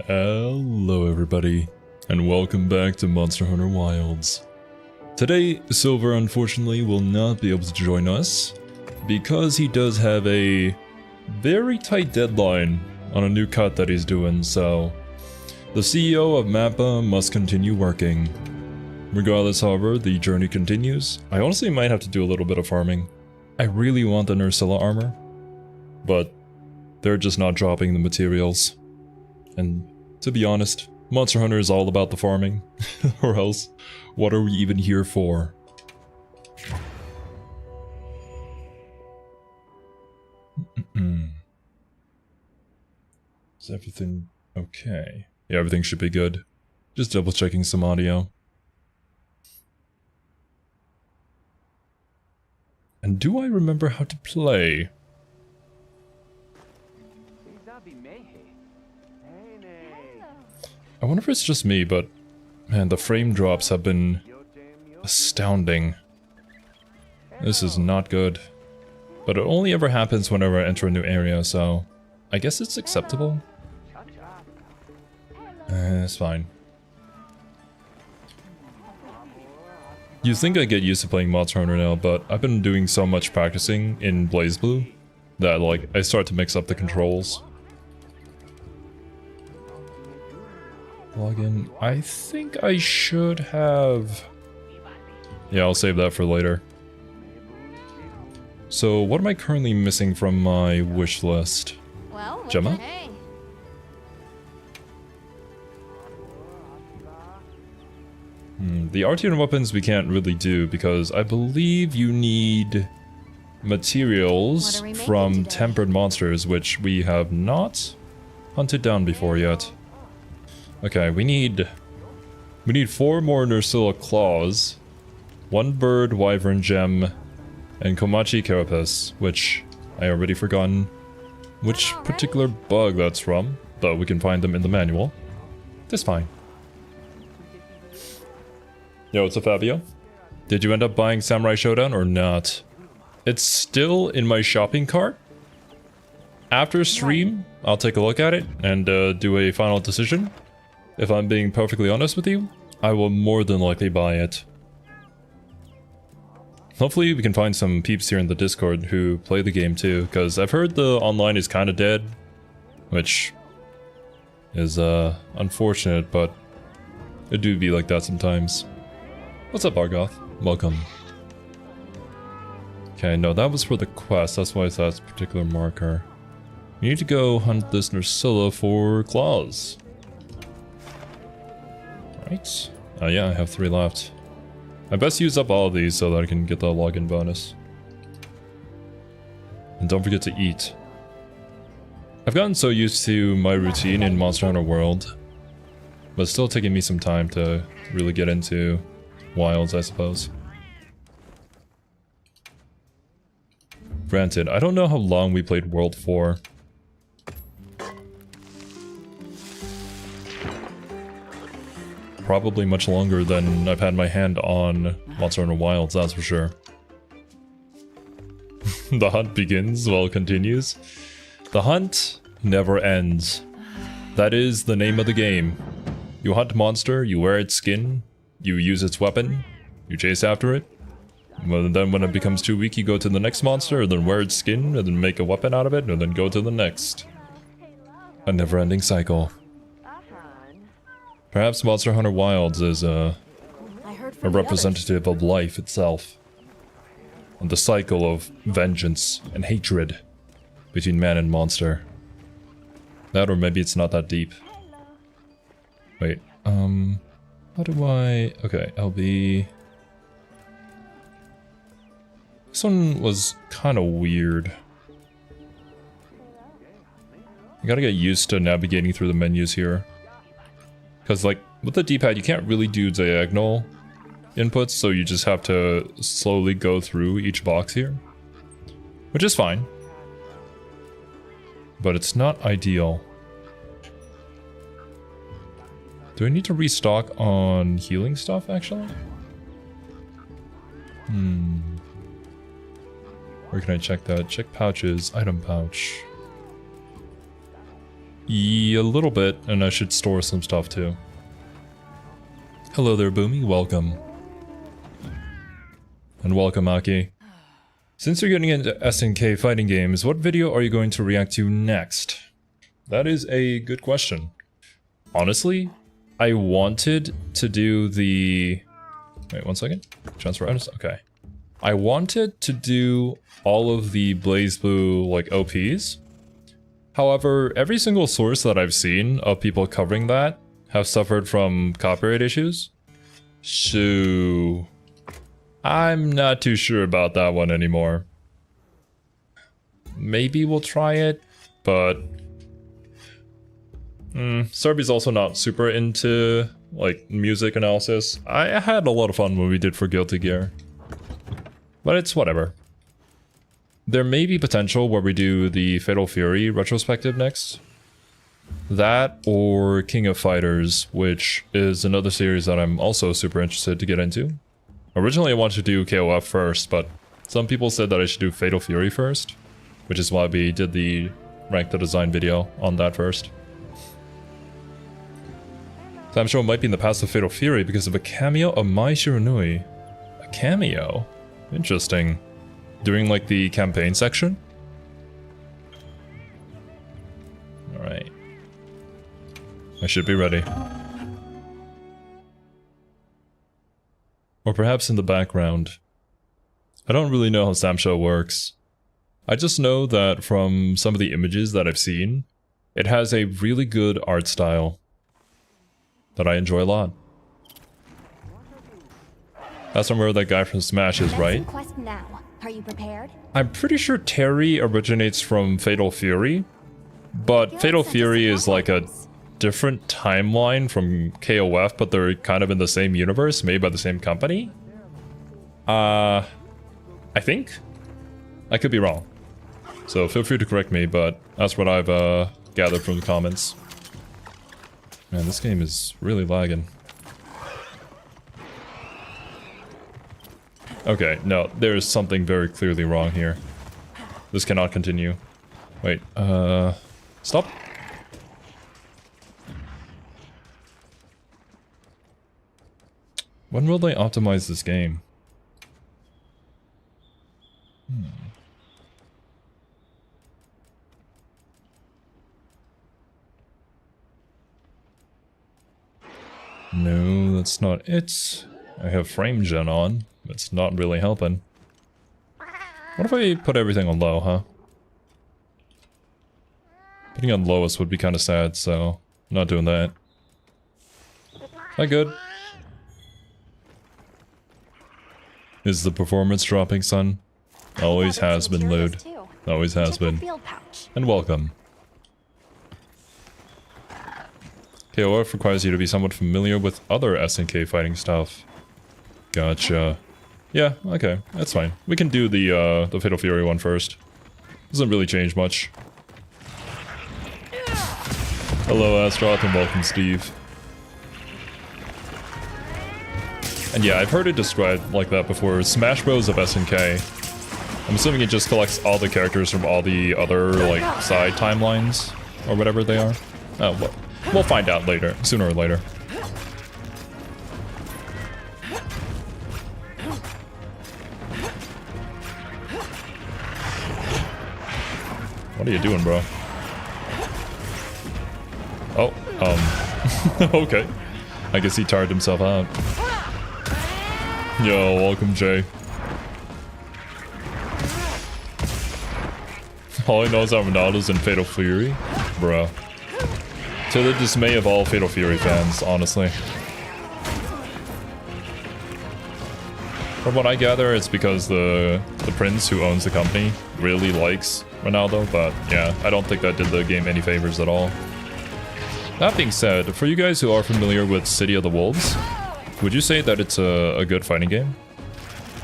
Hello everybody, and welcome back to Monster Hunter Wilds. Today, Silver unfortunately will not be able to join us, because he does have a very tight deadline on a new cut that he's doing, so the CEO of Mappa must continue working. Regardless, however, the journey continues. I honestly might have to do a little bit of farming. I really want the Nursilla armor, but they're just not dropping the materials. And to be honest, Monster Hunter is all about the farming, or else, what are we even here for? Is everything okay? Yeah, everything should be good. Just double checking some audio. And do I remember how to play? I wonder if it's just me, but man, the frame drops have been astounding. This is not good. But it only ever happens whenever I enter a new area, so I guess it's acceptable. It's fine. You think I get used to playing Monster Hunter now, but I've been doing so much practicing in BlazBlue that like I start to mix up the controls. Login. I think I should have... Yeah, I'll save that for later. So, what am I currently missing from my wish list? Well, Gemma? hey. The Artian weapons we can't really do because I believe you need materials from today? tempered monsters, which we have not hunted down before yet. Okay, we need 4 more Nursilla claws, 1 bird wyvern gem, and Komachi carapace, which I already forgotten which particular bug that's from, but we can find them in the manual. That's fine. Yo, what's up, Fabio? Did you end up buying Samurai Showdown or not? It's still in my shopping cart. After stream, I'll take a look at it and do a final decision. If I'm being perfectly honest with you, I will more than likely buy it. Hopefully we can find some peeps here in the Discord who play the game too, because I've heard the online is kind of dead, which is unfortunate, but it do be like that sometimes. What's up, Argoth? Welcome. Okay, no, that was for the quest, that's why it's that particular marker. You need to go hunt this Nursilla for claws. Right. Oh yeah, I have 3 left. I best use up all of these so that I can get the login bonus. And don't forget to eat. I've gotten so used to my routine in Monster Hunter World, but it's still taking me some time to really get into Wilds, I suppose. Granted, I don't know how long we played World 4. Probably much longer than I've had my hand on Monster Hunter Wilds, that's for sure. The hunt begins while it continues. The hunt never ends. That is the name of the game. You hunt monster, you wear its skin, you use its weapon, you chase after it. And then when it becomes too weak, you go to the next monster, and then wear its skin, and then make a weapon out of it, and then go to the next. A never-ending cycle. Perhaps Monster Hunter Wilds is a representative of life itself. And the cycle of vengeance and hatred between man and monster. That, or maybe it's not that deep. Wait, how do I... Okay, LB... This one was kind of weird. I gotta get used to navigating through the menus here. Because, like, with the D-pad, you can't really do diagonal inputs, so you just have to slowly go through each box here. Which is fine. But it's not ideal. Do I need to restock on healing stuff, actually? Where can I check that? Check pouches, item pouch. Yeah, a little bit, and I should store some stuff too. Hello there, Boomy. Welcome. And welcome, Aki. Since you're getting into SNK fighting games, what video are you going to react to next? That is a good question. Honestly, I wanted to do the... Wait, 1 second. Transfer items? Okay. I wanted to do all of the BlazBlue, like, OPs. However, every single source that I've seen of people covering that have suffered from copyright issues. So... I'm not too sure about that one anymore. Maybe we'll try it, but... Serby's also not super into, like, music analysis. I had a lot of fun when we did for Guilty Gear. But it's whatever. There may be potential where we do the Fatal Fury retrospective next. That or King of Fighters, which is another series that I'm also super interested to get into. Originally I wanted to do KOF first, but some people said that I should do Fatal Fury first, which is why we did the Rank the Design video on that first. So I'm sure it might be in the past of Fatal Fury because of a cameo of Mai Shiranui. A cameo? Interesting. During like the campaign section? Alright. I should be ready. Or perhaps in the background. I don't really know how Samsho works. I just know that from some of the images that I've seen, it has a really good art style that I enjoy a lot. That's from where that guy from Smash is, right? Are you prepared? I'm pretty sure Terry originates from Fatal Fury, but Fatal Fury is like a different timeline from KOF, but they're kind of in the same universe, made by the same company. I think? I could be wrong. So feel free to correct me, but that's what I've gathered from the comments. Man, this game is really lagging. Okay, no, there's something very clearly wrong here. This cannot continue. Wait, stop. When will they optimize this game? No, that's not it. I have frame gen on. It's not really helping. What if I put everything on low, huh? Putting on lowest would be kind of sad, so I'm not doing that. That good? Is the performance dropping, son? Always has been, Lude. Always has been. And welcome. KOF requires you to be somewhat familiar with other SNK fighting stuff. Gotcha. Yeah, okay, that's fine. We can do the Fatal Fury one first. Doesn't really change much. Hello, Astroth, and welcome, Steve. And yeah, I've heard it described like that before. Smash Bros of SNK. I'm assuming it just collects all the characters from all the other, like, side timelines, or whatever they are. Oh, well, we'll find out later, sooner or later. What are you doing, bro? Oh, okay. I guess he tired himself out. Yo, welcome, Jay. All I know is that Ronaldo's in Fatal Fury. Bruh. To the dismay of all Fatal Fury fans, honestly. From what I gather, it's because the prince who owns the company really likes Ronaldo, but yeah, I don't think that did the game any favors at all. That being said, for you guys who are familiar with City of the Wolves, would you say that it's a good fighting game?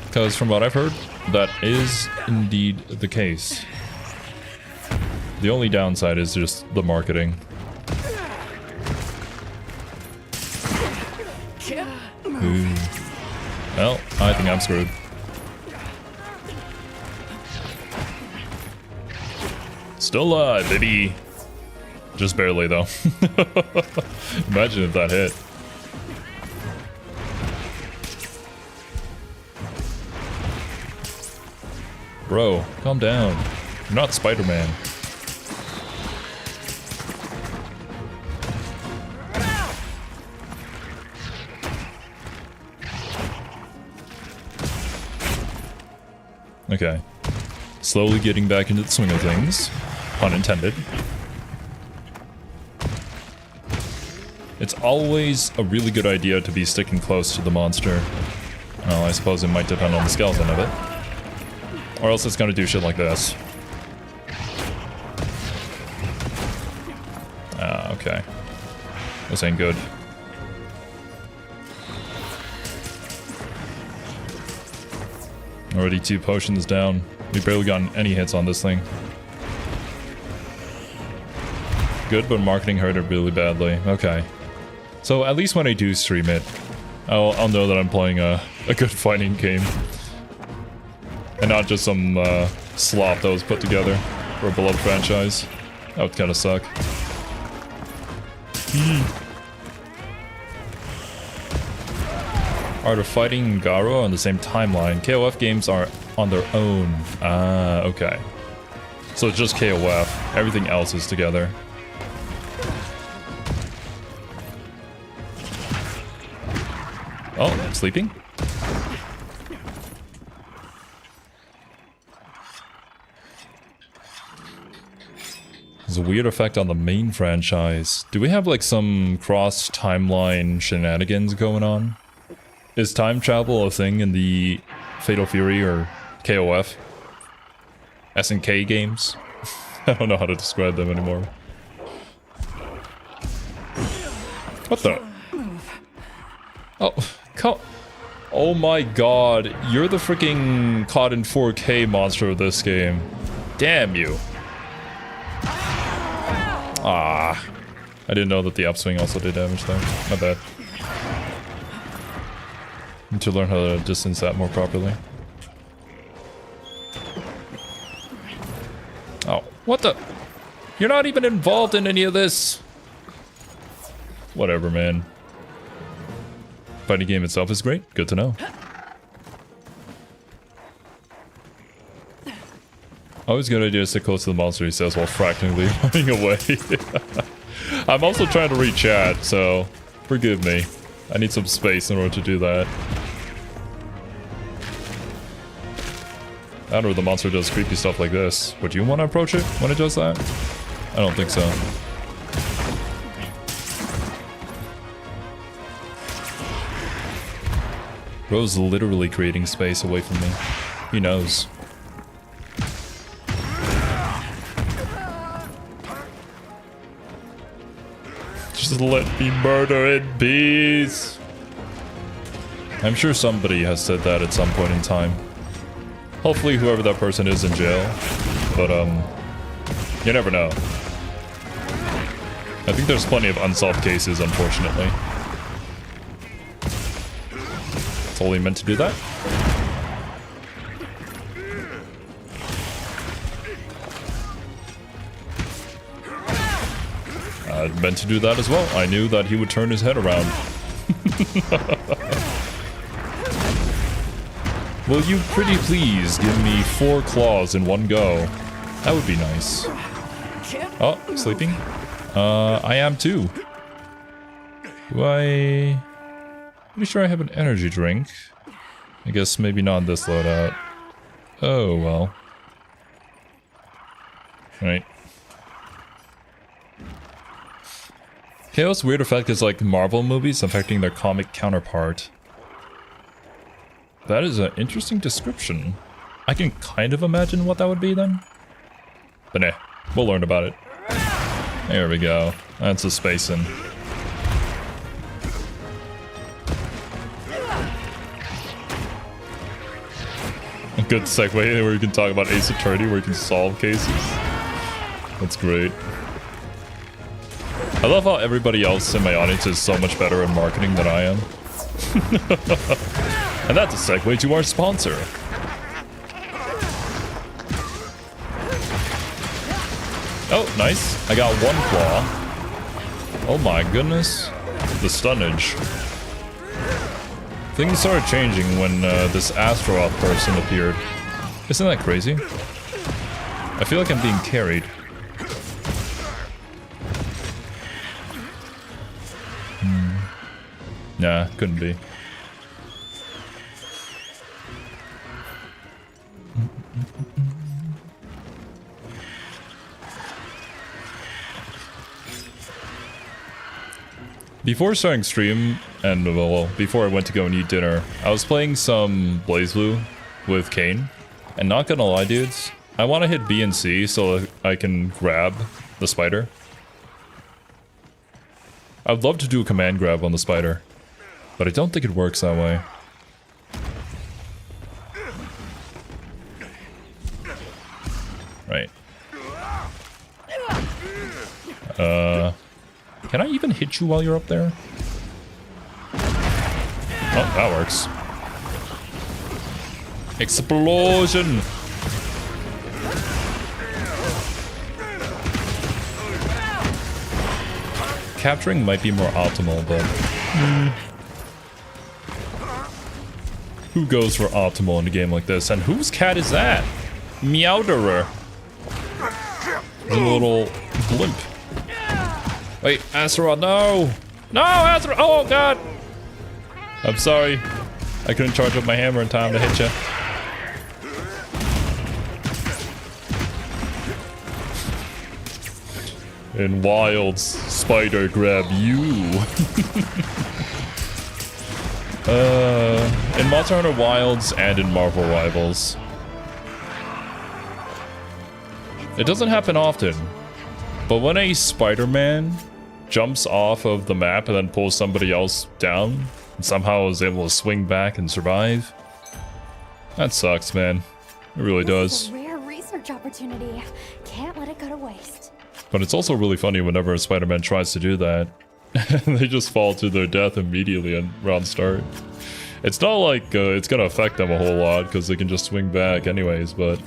Because from what I've heard, that is indeed the case. The only downside is just the marketing. Ooh. Well, I think I'm screwed. Still alive, baby. Just barely, though. Imagine if that hit. Bro, calm down. You're not Spider-Man. Okay. Slowly getting back into the swing of things. Pun intended. It's always a really good idea to be sticking close to the monster. Well, I suppose it might depend on the skeleton of it. Or else it's gonna do shit like this. Ah, okay. This ain't good. Already 2 potions down. We've barely gotten any hits on this thing. Good, but marketing hurt it really badly. Okay. So at least when I do stream it, I'll know that I'm playing a good fighting game. And not just some slop that was put together for a beloved franchise. That would kind of suck. Art of Fighting and Garo on the same timeline. KOF games are on their own. Ah, okay. So it's just KOF. Everything else is together. Oh, sleeping? There's a weird effect on the main franchise. Do we have like some cross-timeline shenanigans going on? Is time travel a thing in the Fatal Fury or KOF? SNK games? I don't know how to describe them anymore. What the? Oh, oh my god. You're the freaking caught in 4K monster of this game. Damn you. Ah. I didn't know that the upswing also did damage there. My bad. Need to learn how to distance that more properly. Oh, what the? You're not even involved in any of this. Whatever, man. Fighting game itself is great. Good to know. Always a good idea to stick close to the monster, he says, while fractionally running away. I'm also trying to read chat, so forgive me. I need some space in order to do that. I don't know if the monster does creepy stuff like this. Would you want to approach it when it does that? I don't think so. Bro's literally creating space away from me. He knows. Just let me murder in peace. I'm sure somebody has said that at some point in time. Hopefully whoever that person is in jail. But, you never know. I think there's plenty of unsolved cases, unfortunately. Totally meant to do that. I meant to do that as well. I knew that he would turn his head around. Will you pretty please give me 4 claws in one go? That would be nice. Oh, sleeping? I am too. Do I... Pretty sure I have an energy drink. I guess maybe not this loadout. Oh, well. Right. Chaos' weird effect is like Marvel movies affecting their comic counterpart. That is an interesting description. I can kind of imagine what that would be then. But nah, we'll learn about it. There we go. That's a spacing. A good segue where you can talk about Ace Attorney, where you can solve cases. That's great. I love how everybody else in my audience is so much better at marketing than I am. And that's a segue to our sponsor. Oh, nice. I got one claw. Oh my goodness. The stunnage. Things started changing when this Astaroth person appeared. Isn't that crazy? I feel like I'm being carried. Nah, couldn't be. Before starting stream, and well, before I went to go and eat dinner, I was playing some BlazBlue with Kane. And not gonna lie, dudes, I want to hit B and C so I can grab the spider. I'd love to do a command grab on the spider, but I don't think it works that way. Right. Can I even hit you while you're up there? Oh, that works. Explosion! Capturing might be more optimal, but... Who goes for optimal in a game like this? And whose cat is that? Meowderer. A little blimp. Wait, Astaroth, no! No, Astaroth! Oh, God! I'm sorry. I couldn't charge up my hammer in time to hit you. In Wilds, spider grab you. In Monster Hunter Wilds and in Marvel Rivals. It doesn't happen often, but when a Spider-Man jumps off of the map and then pulls somebody else down and somehow is able to swing back and survive, that sucks, man. It really does. This is a rare research opportunity. Can't let it go to waste. But it's also really funny whenever a Spider-Man tries to do that. They just fall to their death immediately on round start. It's not like it's gonna affect them a whole lot because they can just swing back anyways, but...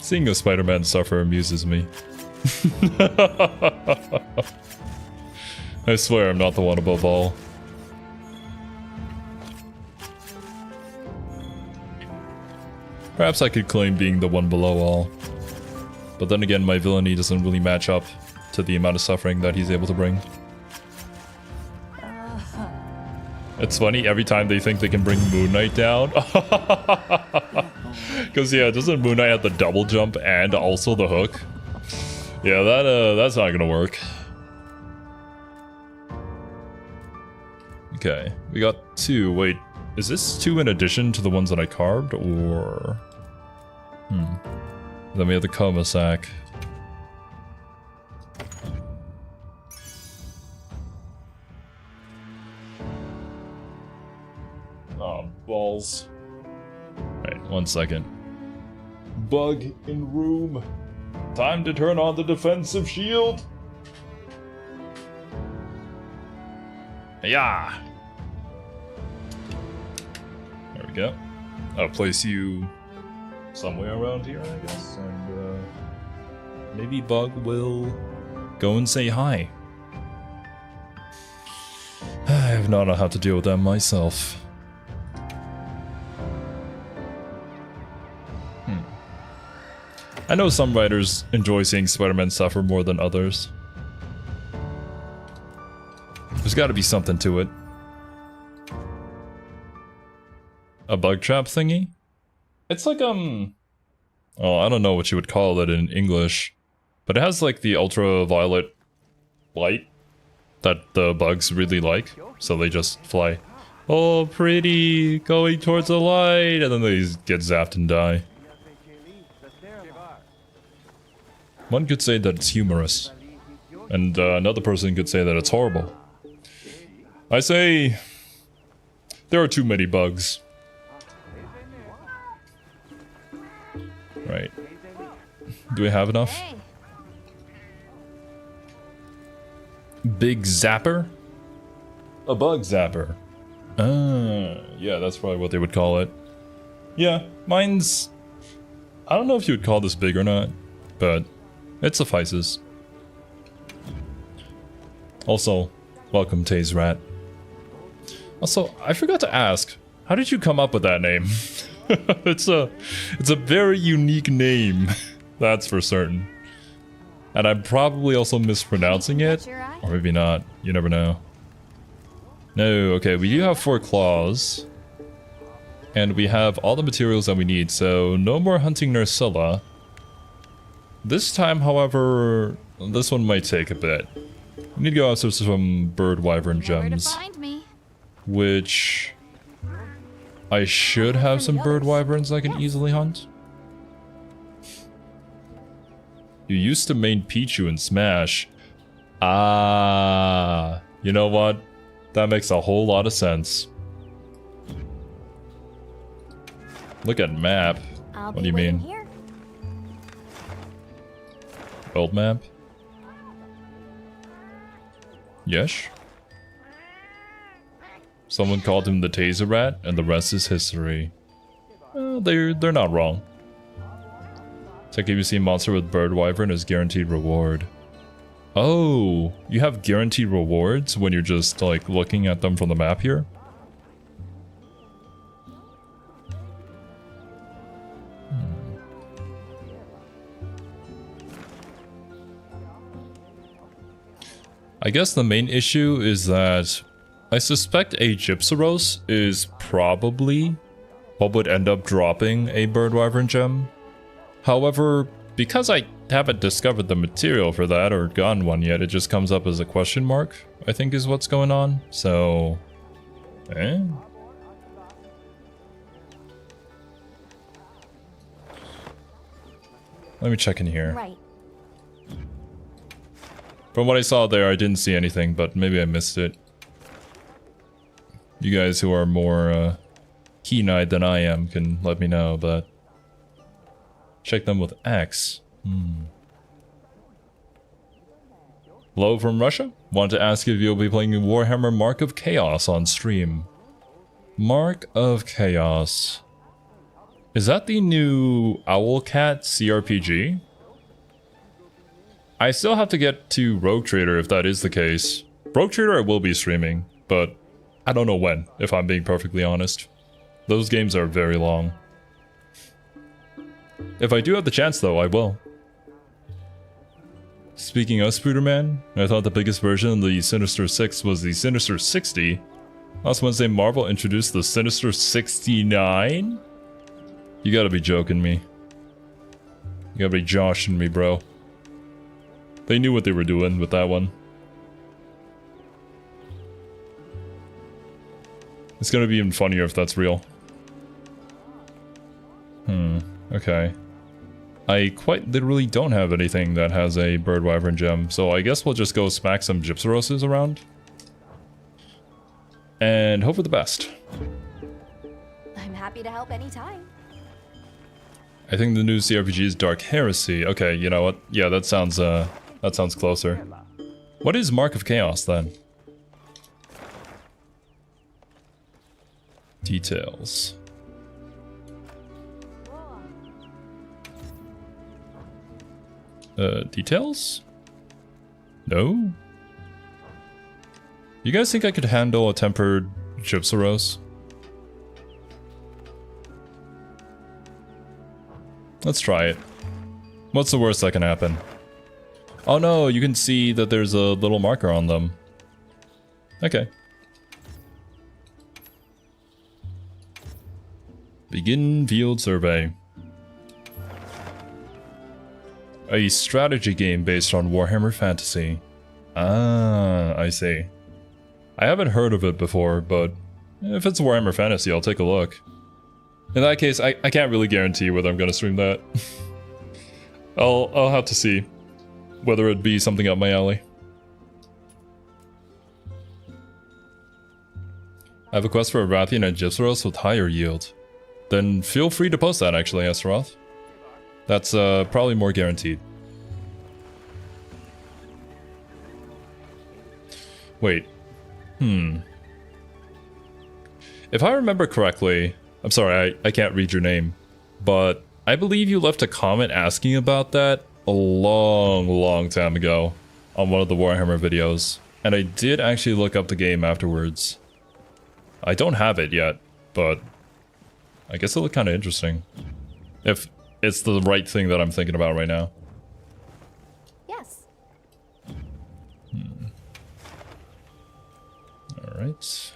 Seeing a Spider-Man suffer amuses me. I swear I'm not the one above all. Perhaps I could claim being the one below all. But then again, my villainy doesn't really match up to the amount of suffering that he's able to bring. It's funny, every time they think they can bring Moon Knight down. Because, yeah, doesn't Moon Knight have the double jump and also the hook? Yeah, that's not gonna work. Okay, we got 2. Wait, is this 2 in addition to the ones that I carved, or... Then we have the coma sack. Oh, balls. Right, 1 second. Bug in room. Time to turn on the defensive shield. Yeah. There we go. I'll place you somewhere around here, I guess, and maybe Bug will go and say hi. I have not know how to deal with that myself. I know some writers enjoy seeing Spider-Man suffer more than others. There's gotta be something to it. A bug trap thingy? It's like, oh, I don't know what you would call it in English, but it has like the ultraviolet light that the bugs really like, so they just fly, oh pretty, going towards the light, and then they get zapped and die. One could say that it's humorous, and another person could say that it's horrible. I say there are too many bugs. Right. Do we have enough? Big zapper? A bug zapper. Yeah, that's probably what they would call it. Yeah, mine's I don't know if you would call this big or not, but it suffices. Also, welcome Taze Rat. Also, I forgot to ask, how did you come up with that name? It's a very unique name, that's for certain. And I'm probably also mispronouncing it, or maybe not, you never know. No, okay, we do have 4 claws. And we have all the materials that we need, so no more hunting Nursilla. This time, however, this one might take a bit. We need to go after some bird wyvern gems. Which... I should have some bird wyverns I can easily hunt. You used to main Pichu in Smash. Ah, you know what? That makes a whole lot of sense. Look at map. What do you mean? World map? Yes? Someone called him the Taser Rat, and the rest is history. They're not wrong. Tech ABC monster with bird wyvern is guaranteed reward. Oh, you have guaranteed rewards when you're just like looking at them from the map here? I guess the main issue is that I suspect a Gypsaros is probably what would end up dropping a bird wyvern gem. However, because I haven't discovered the material for that or gotten one yet, it just comes up as a question mark, I think is what's going on. So, Let me check in here. Right. From what I saw there, I didn't see anything, but maybe I missed it. You guys who are more keen-eyed than I am can let me know, but... Check them with X. Hello from Russia? Want to ask if you'll be playing Warhammer Mark of Chaos on stream. Mark of Chaos. Is that the new Owlcat CRPG? I still have to get to Rogue Trader if that is the case. Rogue Trader I will be streaming, but I don't know when, if I'm being perfectly honest. Those games are very long. If I do have the chance though, I will. Speaking of Spooderman, I thought the biggest version of the Sinister 6 was the Sinister 60. Last Wednesday Marvel introduced the Sinister 69? You gotta be joking me. You gotta be joshing me, bro. They knew what they were doing with that one. It's gonna be even funnier if that's real. Okay. I quite literally don't have anything that has a bird wyvern gem, so I guess we'll just go smack some Gypsaroses around. And hope for the best. I'm happy to help anytime. I think the new CRPG is Dark Heresy. Okay, you know what? Yeah, that sounds closer. What is Mark of Chaos then? Details. Details? No? You guys think I could handle a tempered Gypsaros? Let's try it. What's the worst that can happen? Oh no, you can see that there's a little marker on them. Okay. Begin field survey. A strategy game based on Warhammer Fantasy. Ah, I see. I haven't heard of it before, but if it's Warhammer Fantasy, I'll take a look. In that case, I can't really guarantee whether I'm gonna stream that. I'll have to see whether it'd be something up my alley. I have a quest for a Rathian and Gypsaros with higher yield. Then feel free to post that actually, Astaroth. That's probably more guaranteed. Wait. If I remember correctly, I'm sorry, I can't read your name, but I believe you left a comment asking about that a long time ago on one of the Warhammer videos. And I did actually look up the game afterwards. I don't have it yet, but I guess it looked kind of interesting. If it's the right thing that I'm thinking about right now. Yes. Alright.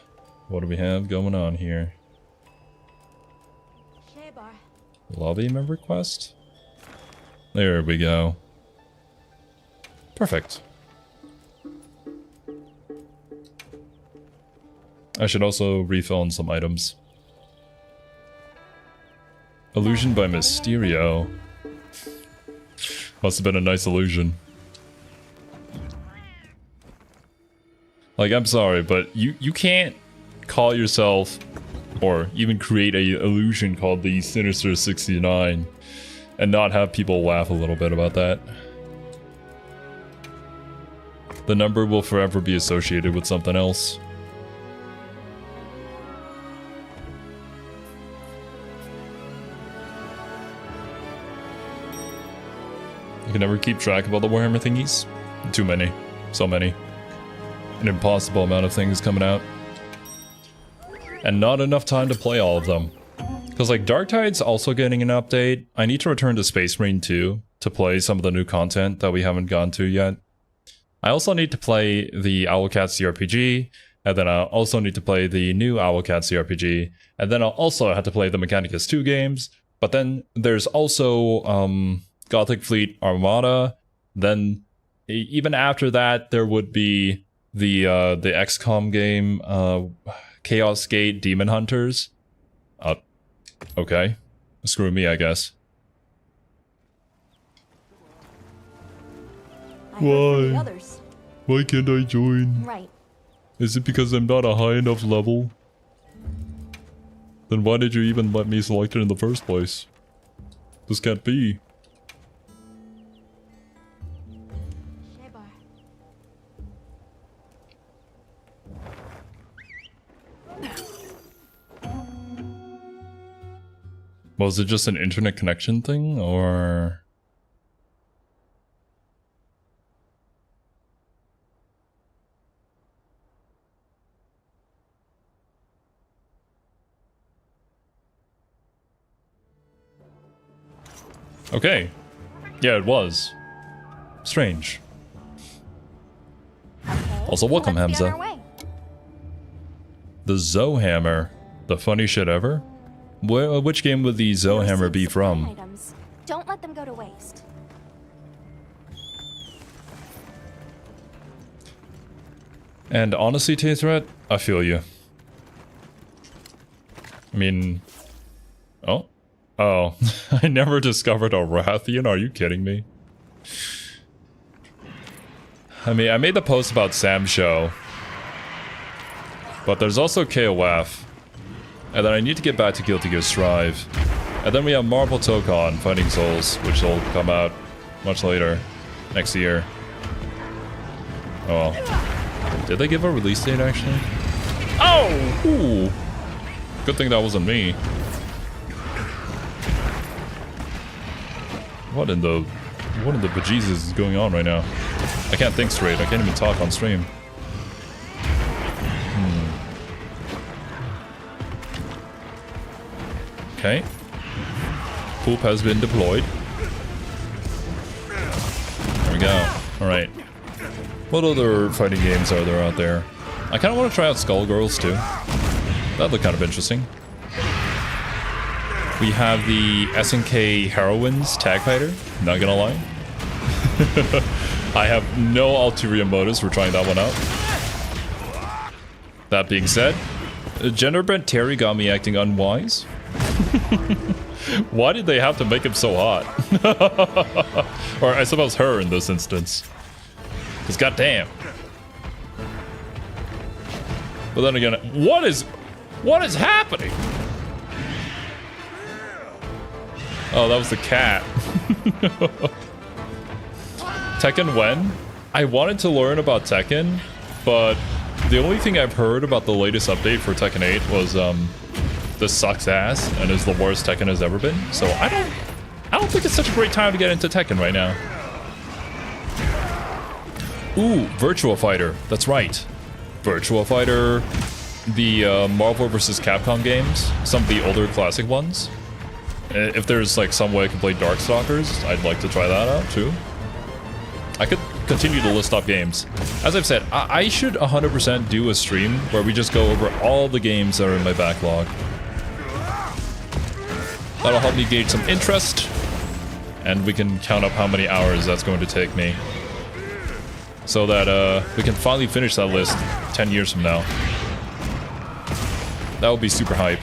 What do we have going on here? Lobby member quest? There we go. Perfect. I should also refill in some items. Illusion by Mysterio. Must have been a nice illusion. Like, I'm sorry, but you can't call yourself or even create a illusion called the Sinister 69 and not have people laugh a little bit about that. The number will forever be associated with something else. You can never keep track of all the Warhammer thingies. Too many. So many. An impossible amount of things coming out. And not enough time to play all of them. Because like Darktide's also getting an update. I need to return to Space Marine 2 to play some of the new content that we haven't gone to yet. I also need to play the Owlcat CRPG. And then I also need to play the new Owlcat CRPG. And then I'll also have to play the Mechanicus 2 games. But then there's also Gothic Fleet Armada. Then even after that there would be the XCOM game, Chaos Gate Demon Hunters. Okay. Screw me, I guess. Why? Why can't I join? Right. Is it because I'm not a high enough level? Then why did you even let me select it in the first place? This can't be. Was it just an internet connection thing, or...? Okay. Yeah, it was. Strange. Okay, Also, welcome, let's be on Hamza. our way. The Zohammer. The funny shit ever? Which game would the Zohammer be from? Items. Don't let them go to waste. And honestly, Taythret, I feel you. I mean... Oh? Oh. I never discovered a Rathian, are you kidding me? I mean, I made the post about Sam Show. But there's also KOF. And then I need to get back to Guilty Gear Strive. And then we have Marvel Tokon Fighting Souls, which will come out much later. Next year. Oh well. Did they give a release date, actually? Oh! Ooh! Good thing that wasn't me. What in the bejesus is going on right now? I can't think straight. I can't even talk on stream. Okay. Poop has been deployed. There we go. Alright. What other fighting games are there out there? I kind of want to try out Skullgirls too. That looked kind of interesting. We have the SNK Heroines Tag Fighter. Not gonna lie. I have no ulterior motives for trying that one out. That being said, Gender-bent Terry got me acting unwise. Why did they have to make him so hot? Or I suppose her in this instance. Because goddamn. But then again, what is happening? Oh, that was the cat. Tekken when? I wanted to learn about Tekken, but the only thing I've heard about the latest update for Tekken 8 was this sucks ass and is the worst Tekken has ever been. So I don't think it's such a great time to get into Tekken right now. Ooh, Virtua Fighter. That's right. Virtua Fighter, the Marvel vs. Capcom games, some of the older classic ones. If there's like some way I can play Darkstalkers, I'd like to try that out too. I could continue to list off games. As I've said, I should 100% do a stream where we just go over all the games that are in my backlog. That'll help me gauge some interest, and we can count up how many hours that's going to take me, so that we can finally finish that list 10 years from now. That would be super hype.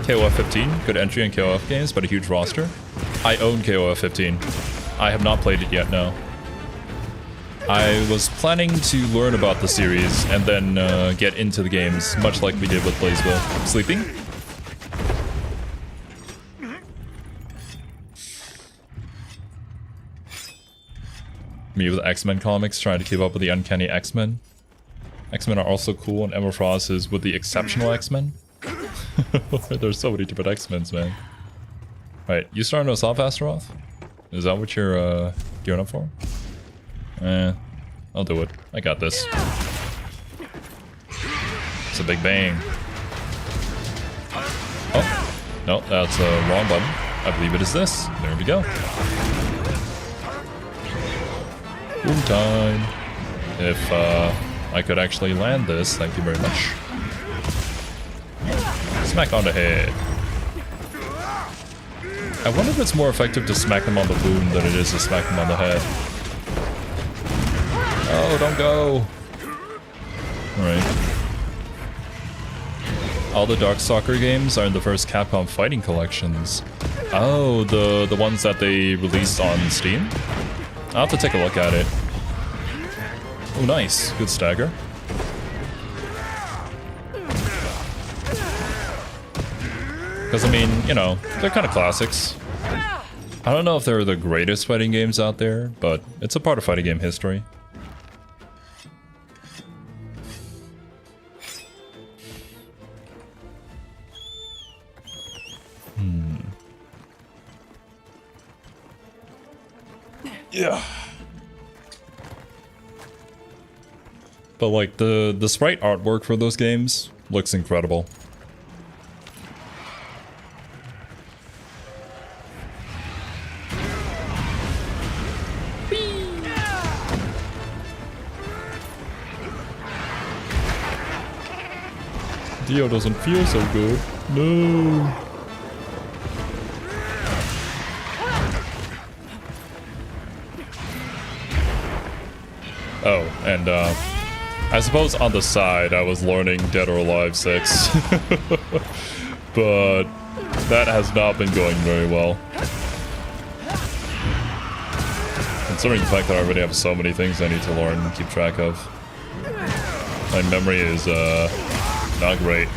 KOF 15, good entry in KOF games, but a huge roster. I own KOF 15. I have not played it yet, no. I was planning to learn about the series and then get into the games, much like we did with BlazBlue. Sleeping? Me with X-Men comics, trying to keep up with the uncanny X-Men. X-Men are also cool, and Emma Frost is with the exceptional X-Men. There's so many different X-Men's, man. Right, you starting us off, Astaroth? Is that what you're gearing up for? I'll do it. I got this. It's a big bang. Oh, no, that's the wrong button. I believe it is this. There we go. Boom time. If I could actually land this, thank you very much. Smack on the head. I wonder if it's more effective to smack them on the boom than it is to smack them on the head. Oh, don't go. Alright. All the Darkstalker games are in the first Capcom fighting collections. Oh, the ones that they released on Steam? I'll have to take a look at it. Oh, nice. Good stagger. Because, I mean, you know, they're kind of classics. I don't know if they're the greatest fighting games out there, but it's a part of fighting game history. Yeah. But, like, the sprite artwork for those games looks incredible. Dio doesn't feel so good. No. Oh, and I suppose on the side I was learning Dead or Alive 6. But that has not been going very well. Considering the fact that I already have so many things I need to learn and keep track of. My memory is not great.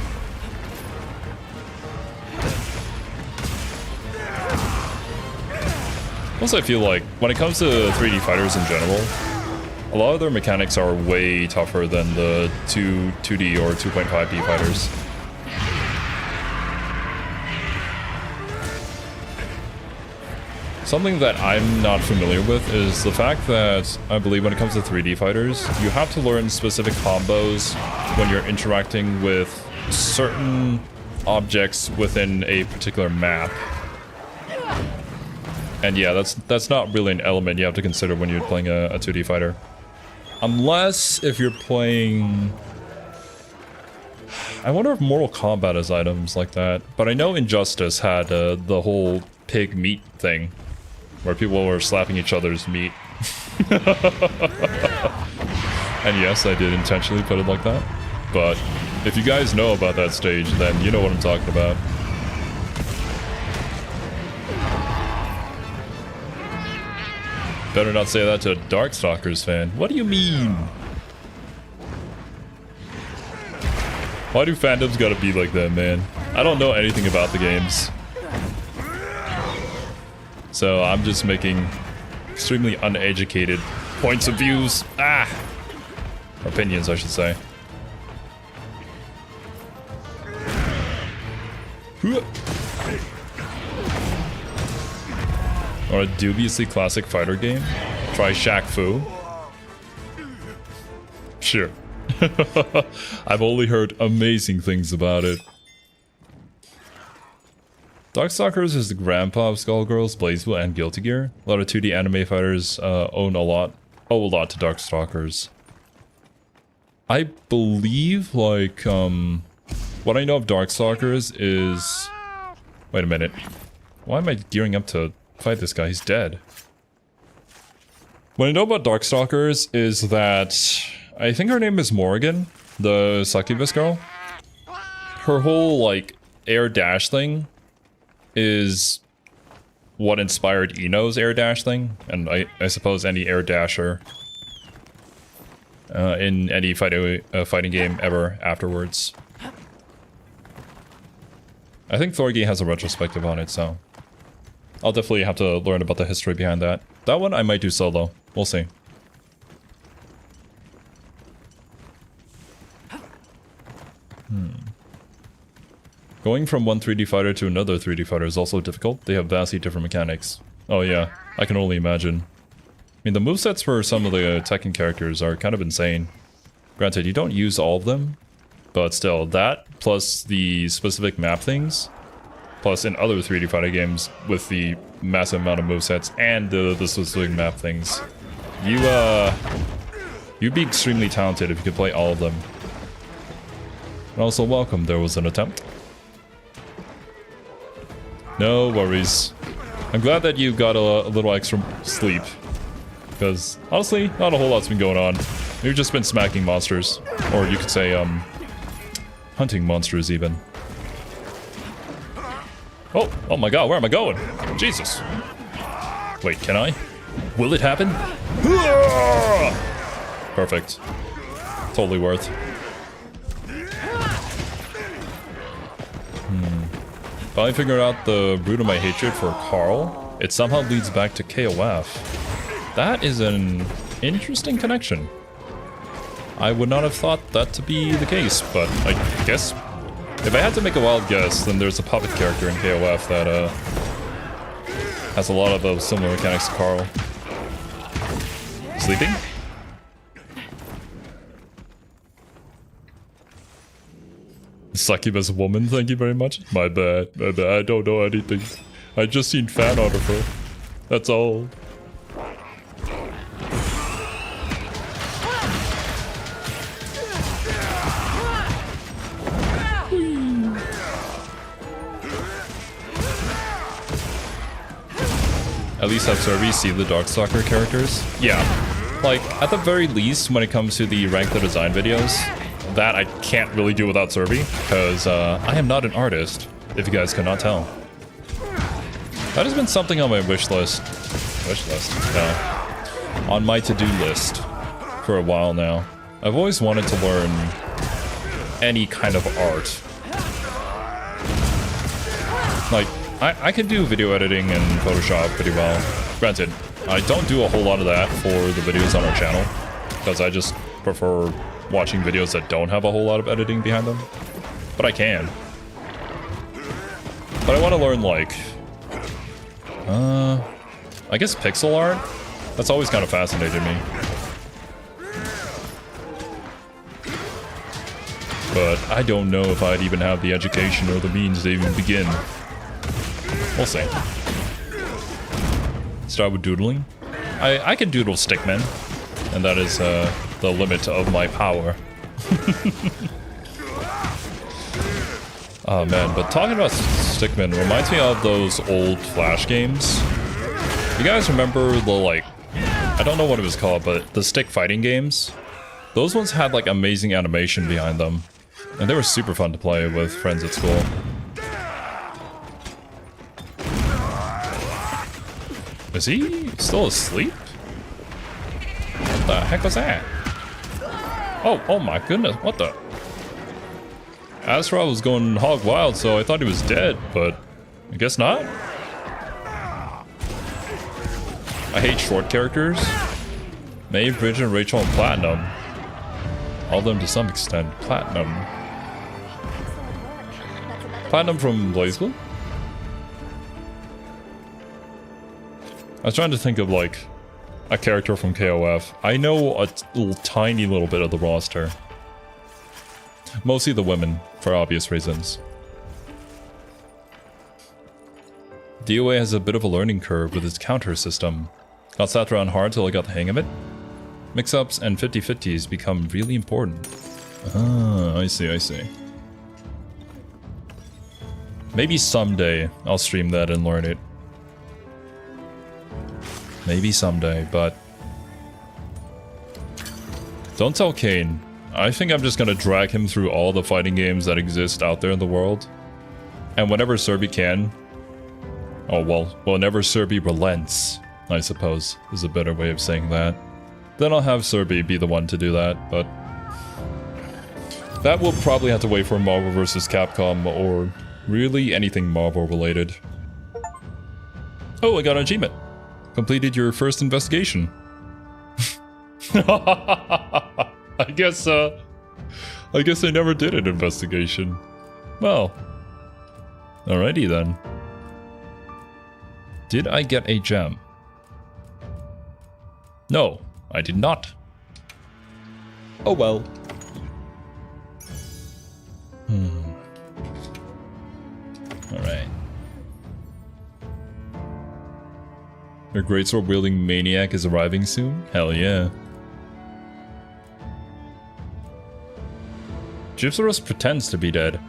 Plus I feel like when it comes to 3D fighters in general, a lot of their mechanics are way tougher than the 2D or 2.5D fighters. Something that I'm not familiar with is the fact that I believe when it comes to 3D fighters, you have to learn specific combos when you're interacting with certain objects within a particular map. And yeah, that's not really an element you have to consider when you're playing a 2D fighter. Unless if you're playing... I wonder if Mortal Kombat has items like that. But I know Injustice had the whole pig meat thing, where people were slapping each other's meat. And yes, I did intentionally put it like that. But if you guys know about that stage, then you know what I'm talking about. Better not say that to a Darkstalkers fan. What do you mean? Why do fandoms gotta be like that, man? I don't know anything about the games. So I'm just making extremely uneducated points of views. Opinions, I should say. Or a dubiously classic fighter game? Try Shaq Fu. Sure. I've only heard amazing things about it. Darkstalkers is the grandpa of Skullgirls, Blazeville, and Guilty Gear. A lot of 2D anime fighters owe a lot to Darkstalkers. I believe, like, what I know of Darkstalkers is... Wait a minute. Why am I gearing up to fight this guy? He's dead. What I know about Darkstalkers is that... I think her name is Morrigan, the succubus girl. Her whole, like, air dash thing is what inspired Ino's air dash thing, and I suppose any air dasher in any fighting game ever afterwards. I think Thorgy has a retrospective on it, so I'll definitely have to learn about the history behind that. That one I might do solo. We'll see. Going from one 3D fighter to another 3D fighter is also difficult. They have vastly different mechanics. Oh yeah, I can only imagine. I mean, the movesets for some of the Tekken characters are kind of insane. Granted, you don't use all of them, but still, that plus the specific map things, plus in other 3D fighter games with the massive amount of movesets and the specific map things, you'd be extremely talented if you could play all of them. And also, welcome. There was an attempt. No worries. I'm glad that you got a little extra sleep. Because, honestly, not a whole lot's been going on. We've just been smacking monsters. Or you could say, hunting monsters, even. Oh my god, where am I going? Jesus. Wait, can I? Will it happen? Perfect. Totally worth. If I figure out the root of my hatred for Carl, it somehow leads back to KOF. That is an interesting connection. I would not have thought that to be the case, but I guess if I had to make a wild guess, then there's a puppet character in KOF that has a lot of those similar mechanics to Carl. Sleeping? Succubus woman, thank you very much. My bad, I don't know anything. I just seen fan art of her. That's all. At least have Servi see the Darkstalker characters. Yeah, like at the very least when it comes to the rank the design videos, that I can't really do without Servi, because I am not an artist, if you guys cannot tell. That has been something on my wish list. No. On my to-do list for a while now. I've always wanted to learn any kind of art. Like, I can do video editing and Photoshop pretty well. Granted, I don't do a whole lot of that for the videos on our channel, because I just prefer watching videos that don't have a whole lot of editing behind them. But I can. But I want to learn, like... I guess pixel art? That's always kind of fascinated me. But I don't know if I'd even have the education or the means to even begin. We'll see. Start with doodling. I can doodle stickmen, and that is the limit of my power. Oh man, but talking about stickmen reminds me of those old Flash games. You guys remember the, like, I don't know what it was called, but the stick fighting games? Those ones had like amazing animation behind them, and they were super fun to play with friends at school. Is he still asleep? What the heck was that? Oh my goodness, what the? Astra was going hog wild, so I thought he was dead, but I guess not. I hate short characters. Maeve, Bridget, Rachel, and Platinum. All of them to some extent. Platinum. Platinum from Blazeville? was trying to think of like a character from KOF. I know a tiny little bit of the roster. Mostly the women, for obvious reasons. DOA has a bit of a learning curve with its counter system. Got sat around hard till I got the hang of it. Mix-ups and 50-50s become really important. Ah, I see, I see. Maybe someday I'll stream that and learn it. Maybe someday, but... Don't tell Kane. I think I'm just gonna drag him through all the fighting games that exist out there in the world. And whenever Serby can... Oh, well, whenever Serby relents, I suppose, is a better way of saying that. Then I'll have Serby be the one to do that, but... That will probably have to wait for Marvel vs. Capcom, or really anything Marvel related. Oh, I got an achievement. Completed your first investigation. I guess I never did an investigation. Well, alrighty then. Did I get a gem? No, I did not. Oh well. Alright. Your greatsword wielding maniac is arriving soon? Hell yeah. Gypsaros pretends to be dead.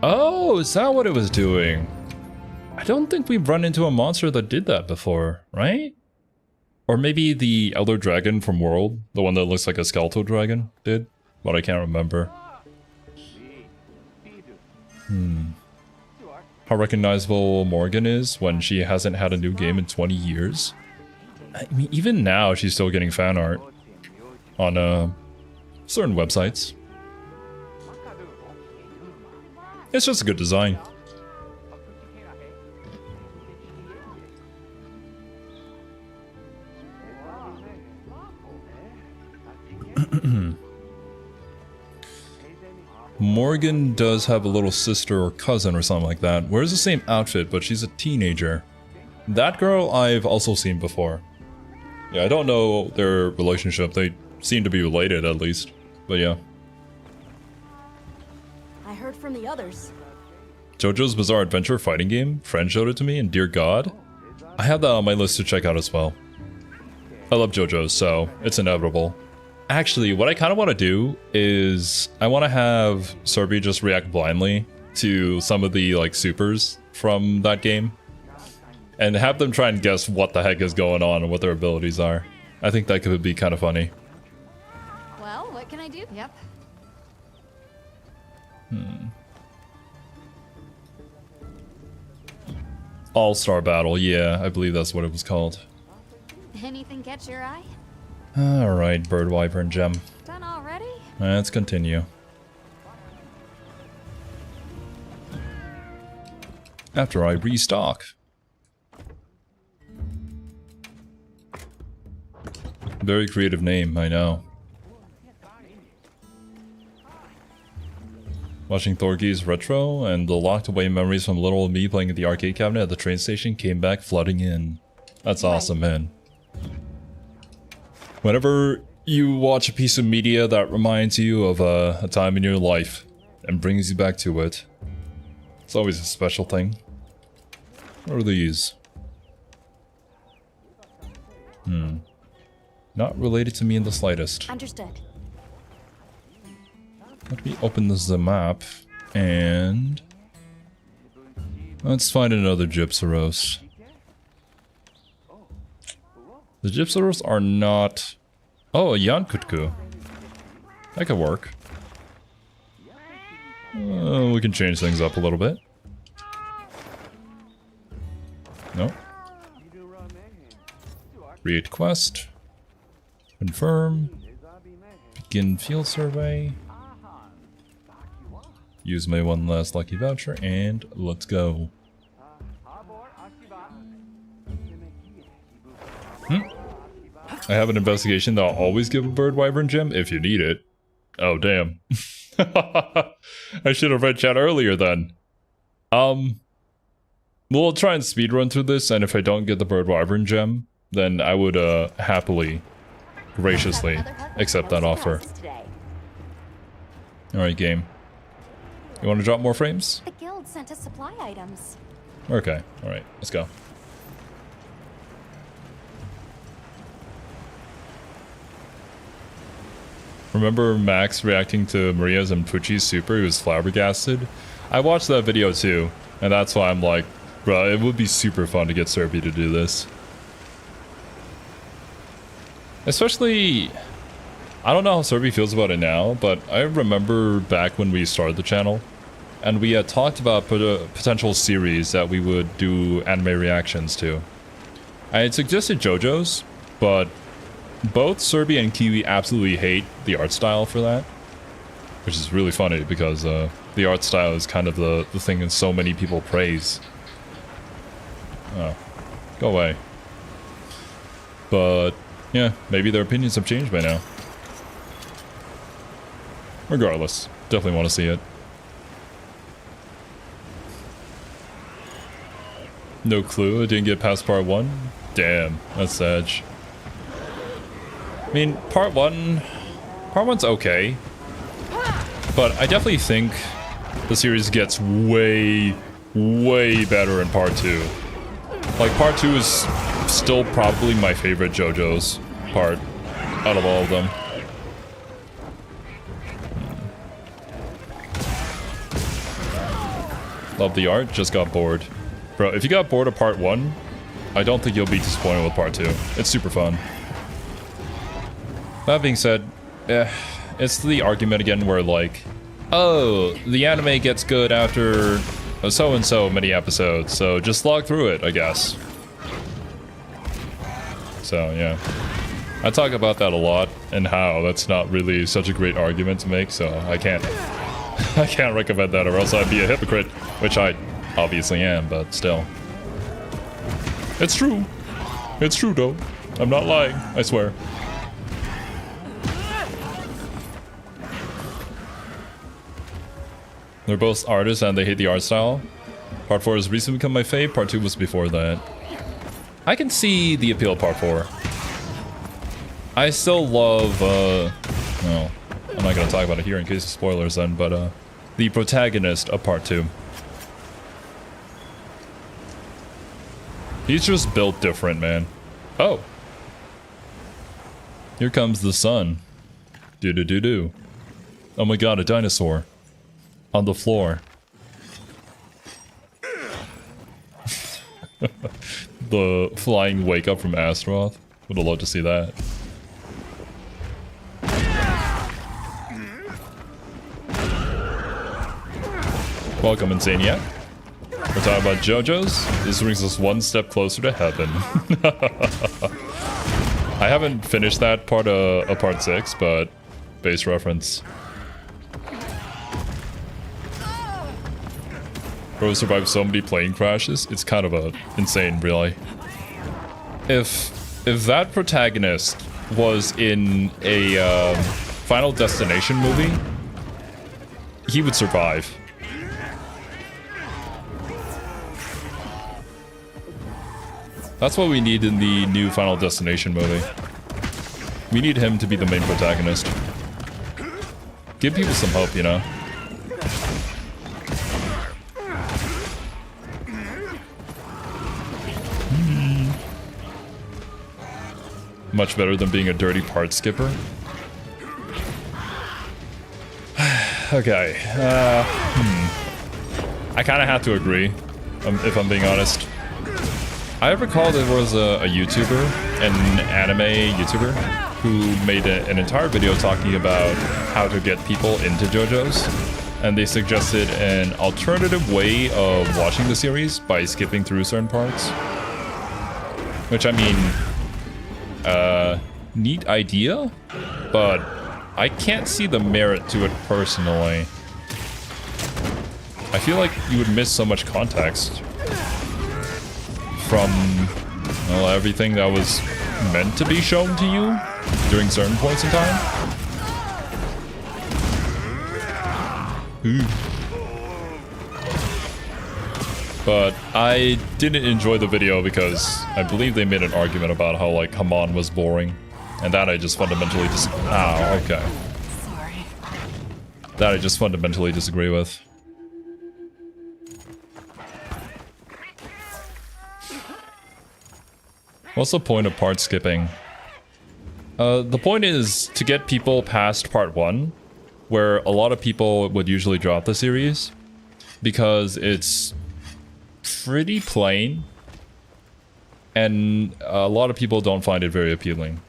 Oh, is that what it was doing? I don't think we've run into a monster that did that before, right? Or maybe the Elder Dragon from World, the one that looks like a skeletal dragon, did, but I can't remember. How recognizable Morgan is when she hasn't had a new game in 20 years. I mean, even now she's still getting fan art on certain websites. It's just a good design. Morgan does have a little sister or cousin or something like that. Wears the same outfit, but she's a teenager. That girl I've also seen before. Yeah, I don't know their relationship. They seem to be related at least. But yeah. I heard from the others. JoJo's Bizarre Adventure fighting game. Friend showed it to me, and dear God, I have that on my list to check out as well. I love JoJo's, so it's inevitable. Actually, what I kind of want to do is I want to have Serby just react blindly to some of the like supers from that game and have them try and guess what the heck is going on and what their abilities are. I think that could be kind of funny. Well, what can I do? Yep. All-Star Battle, yeah, I believe that's what it was called. Anything catch your eye? Alright, Bird Wyvern Gem. Done already? Let's continue. After I restock. Very creative name, I know. Watching Thorgy's retro and the locked away memories from little old me playing at the arcade cabinet at the train station came back flooding in. That's awesome, man. Whenever you watch a piece of media that reminds you of a time in your life and brings you back to it, it's always a special thing. What are these? Not related to me in the slightest. Understood. Let me open the map and let's find another Gypsaros. The Gypsaros are not... Oh, a Yankutku. That could work. We can change things up a little bit. Nope. Create quest. Confirm. Begin field survey. Use my one last lucky voucher and let's go. I have an investigation that I'll always give a Bird Wyvern gem if you need it. Oh, damn. I should have read chat earlier then. We'll try and speedrun through this, and if I don't get the Bird Wyvern gem, then I would happily, graciously accept that offer. Alright, game. You want to drop more frames? The guild sent us supply items. Okay, alright, let's go. Remember Max reacting to Maria's and Pucci's super? He was flabbergasted. I watched that video too, and that's why I'm like, bro, it would be super fun to get Serby to do this. Especially, I don't know how Serby feels about it now, but I remember back when we started the channel, and we had talked about potential series that we would do anime reactions to. I had suggested JoJo's, but both Serby and Kiwi absolutely hate the art style for that. Which is really funny because the art style is kind of the thing that so many people praise. Oh, go away. But yeah, maybe their opinions have changed by now. Regardless, definitely want to see it. No clue, I didn't get past part 1? Damn, that's sad. I mean, part one's okay. But I definitely think the series gets way, way better in part 2. Like, part 2 is still probably my favorite JoJo's part out of all of them. Love the art, just got bored. Bro, if you got bored of part 1, I don't think you'll be disappointed with part 2. It's super fun. That being said, it's the argument again where like, oh, the anime gets good after so-and-so many episodes, so just slog through it, I guess. So, yeah. I talk about that a lot, and how that's not really such a great argument to make, so I can't recommend that, or else I'd be a hypocrite, which I obviously am, but still. It's true. It's true, though. I'm not lying, I swear. They're both artists and they hate the art style. Part 4 has recently become my fave, part 2 was before that. I can see the appeal of part 4. I still love, well, I'm not gonna talk about it here in case of spoilers then, but the protagonist of part 2. He's just built different, man. Oh. Here comes the sun. Do-do-do-do. Oh my god, a dinosaur. On the floor. The flying wake up from Astaroth. Would have loved to see that. Welcome, Insania. We're talking about JoJo's. This brings us one step closer to heaven. I haven't finished that part of part 6, but base reference. Bro survived so many plane crashes. It's kind of insane, really. If that protagonist was in a Final Destination movie, he would survive. That's what we need in the new Final Destination movie. We need him to be the main protagonist. Give people some hope, you know? Much better than being a dirty part skipper. Okay. I kind of have to agree, if I'm being honest. I recall there was a YouTuber, an anime YouTuber, who made an entire video talking about how to get people into JoJo's. And they suggested an alternative way of watching the series by skipping through certain parts. Which, I mean, neat idea, but I can't see the merit to it personally. I feel like you would miss so much context from, well, everything that was meant to be shown to you during certain points in time. Ooh. But I didn't enjoy the video because I believe they made an argument about how, like, Haman was boring. And that I just fundamentally disagree. Oh, okay. Sorry. That I just fundamentally disagree with. What's the point of part skipping? The point is to get people past part 1, where a lot of people would usually drop the series, because it's pretty plain, and a lot of people don't find it very appealing.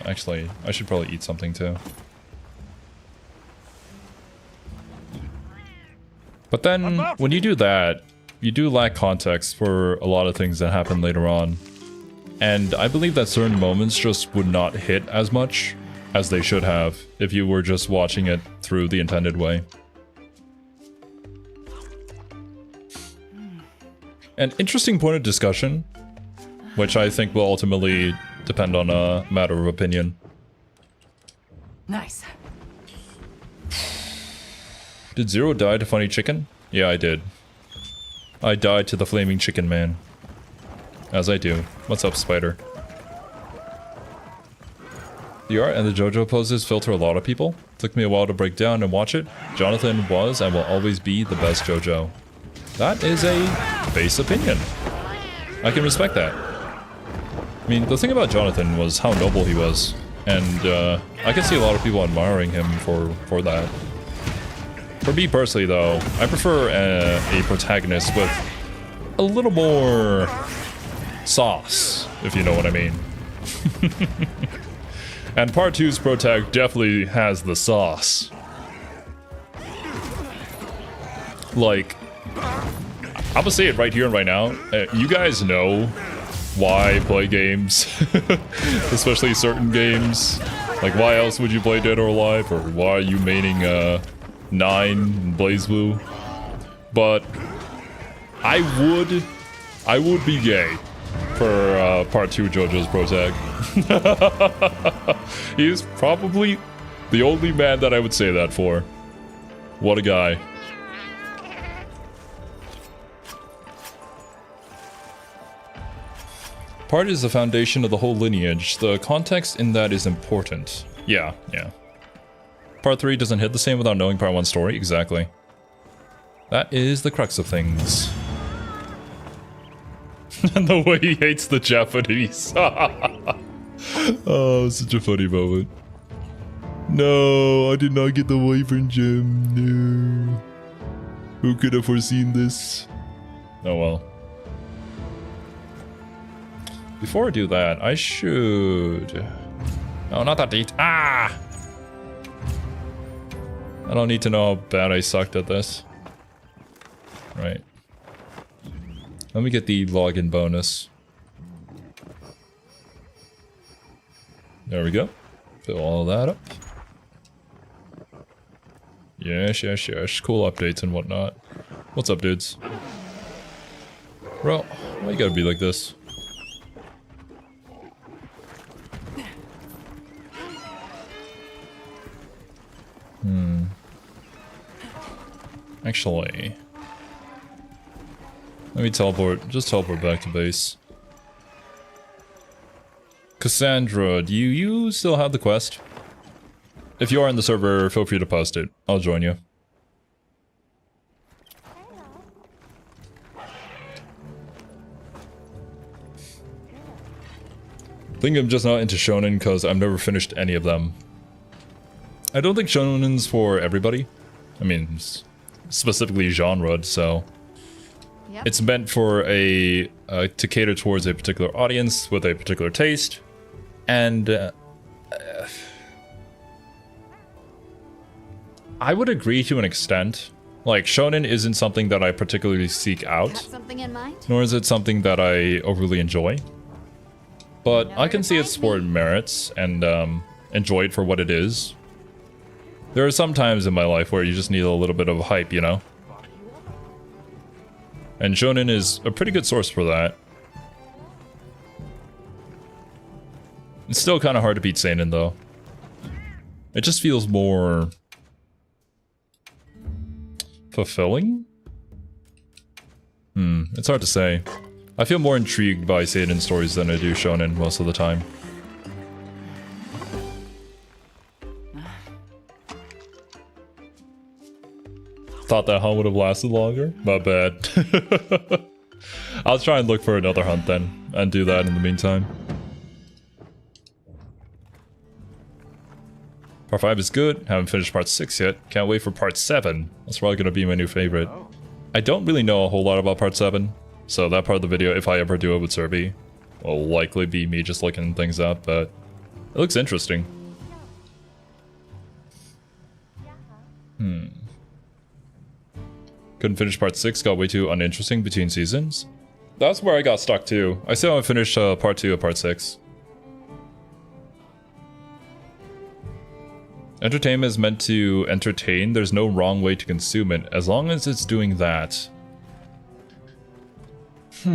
Actually, I should probably eat something too. But then, when you do that, you do lack context for a lot of things that happen later on. And I believe that certain moments just would not hit as much as they should have if you were just watching it through the intended way. An interesting point of discussion, which I think will ultimately depend on a matter of opinion. Nice. Did Zero die to Funny Chicken? Yeah, I did. I died to the Flaming Chicken Man. As I do. What's up, Spider? The art and the JoJo poses filter a lot of people. Took me a while to break down and watch it. Jonathan was and will always be the best JoJo. That is a base opinion. I can respect that. I mean, the thing about Jonathan was how noble he was. And I can see a lot of people admiring him for that. For me personally, though, I prefer a protagonist with a little more sauce, if you know what I mean. And part 2's protag definitely has the sauce. Like, I'm gonna say it right here and right now. You guys know why I play games, especially certain games. Like, why else would you play Dead or Alive, or why are you maining 9 and BlazBlue? But I would be gay for part 2 JoJo's protag. He's probably the only man that I would say that for. What a guy. Part is the foundation of the whole lineage. The context in that is important. Yeah. Part 3 doesn't hit the same without knowing part 1's story. Exactly. That is the crux of things. And the way he hates the Japanese. Oh, such a funny moment. No, I did not get the Wyvern gem. No. Who could have foreseen this? Oh well. Before I do that, I should... No, not that date. Ah! I don't need to know how bad I sucked at this. Right. Let me get the login bonus. There we go. Fill all that up. Yes. Cool updates and whatnot. What's up, dudes? Bro, why you gotta be like this? Actually... Let me teleport. Just teleport back to base. Cassandra, do you still have the quest? If you are in the server, feel free to post it. I'll join you. I think I'm just not into shonen because I've never finished any of them. I don't think shonen's for everybody. I mean, specifically genred, so... Yep. It's meant for to cater towards a particular audience with a particular taste, and I would agree to an extent. Like, shonen isn't something that I particularly seek out, Got something in mind? nor is it something that I overly enjoy. But I can see its sport merits and enjoy it for what it is. There are some times in my life where you just need a little bit of hype, you know? And shonen is a pretty good source for that. It's still kind of hard to beat seinen, though. It just feels more... fulfilling? It's hard to say. I feel more intrigued by seinen stories than I do shonen most of the time. Thought that hunt would have lasted longer? My bad. I'll try and look for another hunt then, and do that in the meantime. Part 5 is good. Haven't finished part 6 yet. Can't wait for part 7. That's probably going to be my new favorite. I don't really know a whole lot about part 7. So that part of the video, if I ever do it with Serby, will likely be me just looking things up, but it looks interesting. Couldn't finish part 6, got way too uninteresting between seasons. That's where I got stuck too. I still haven't finished part 2 of part 6. Entertainment is meant to entertain. There's no wrong way to consume it, as long as it's doing that. I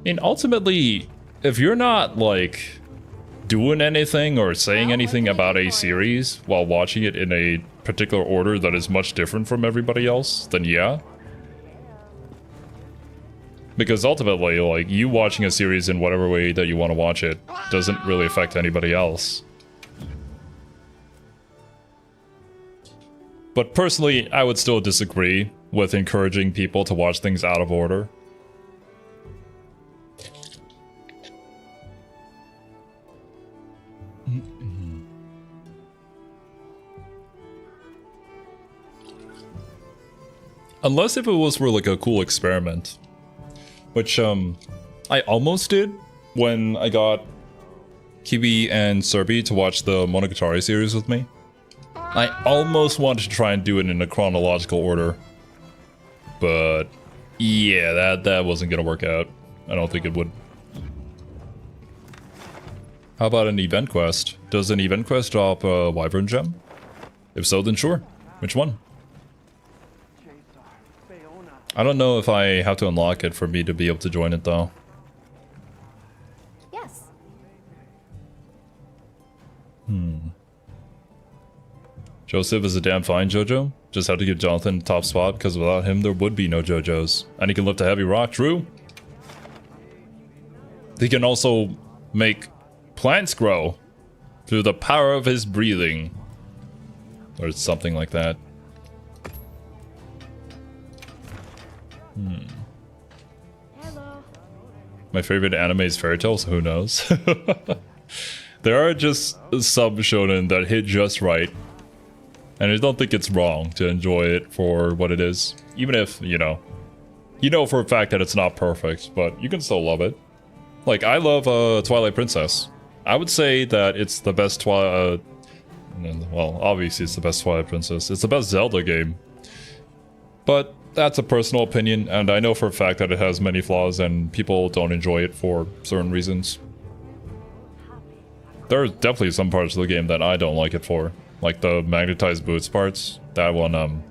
mean, ultimately, if you're not, like, doing anything or saying anything about a series while watching it in a particular order that is much different from everybody else, then yeah. Because ultimately, like, you watching a series in whatever way that you want to watch it doesn't really affect anybody else. But personally, I would still disagree with encouraging people to watch things out of order. Unless if it was for like a cool experiment. Which I almost did when I got Kiwi and Serby to watch the Monogatari series with me. I almost wanted to try and do it in a chronological order. But yeah, that wasn't gonna work out. I don't think it would. How about an event quest? Does an event quest drop a Wyvern gem? If so, then sure. Which one? I don't know if I have to unlock it for me to be able to join it though. Yes. Joseph is a damn fine JoJo. Just have to give Jonathan the top spot because without him there would be no JoJos. And he can lift a heavy rock, true. He can also make plants grow through the power of his breathing. Or something like that. Hello. My favorite anime is Fairy Tail, so who knows? There are just some shonen that hit just right. And I don't think it's wrong to enjoy it for what it is. Even if, you know for a fact that it's not perfect, but you can still love it. Like, I love Twilight Princess. I would say that it's the best well, obviously it's the best Twilight Princess. It's the best Zelda game. But that's a personal opinion, and I know for a fact that it has many flaws and people don't enjoy it for certain reasons. There are definitely some parts of the game that I don't like it for. Like the magnetized boots parts. That one,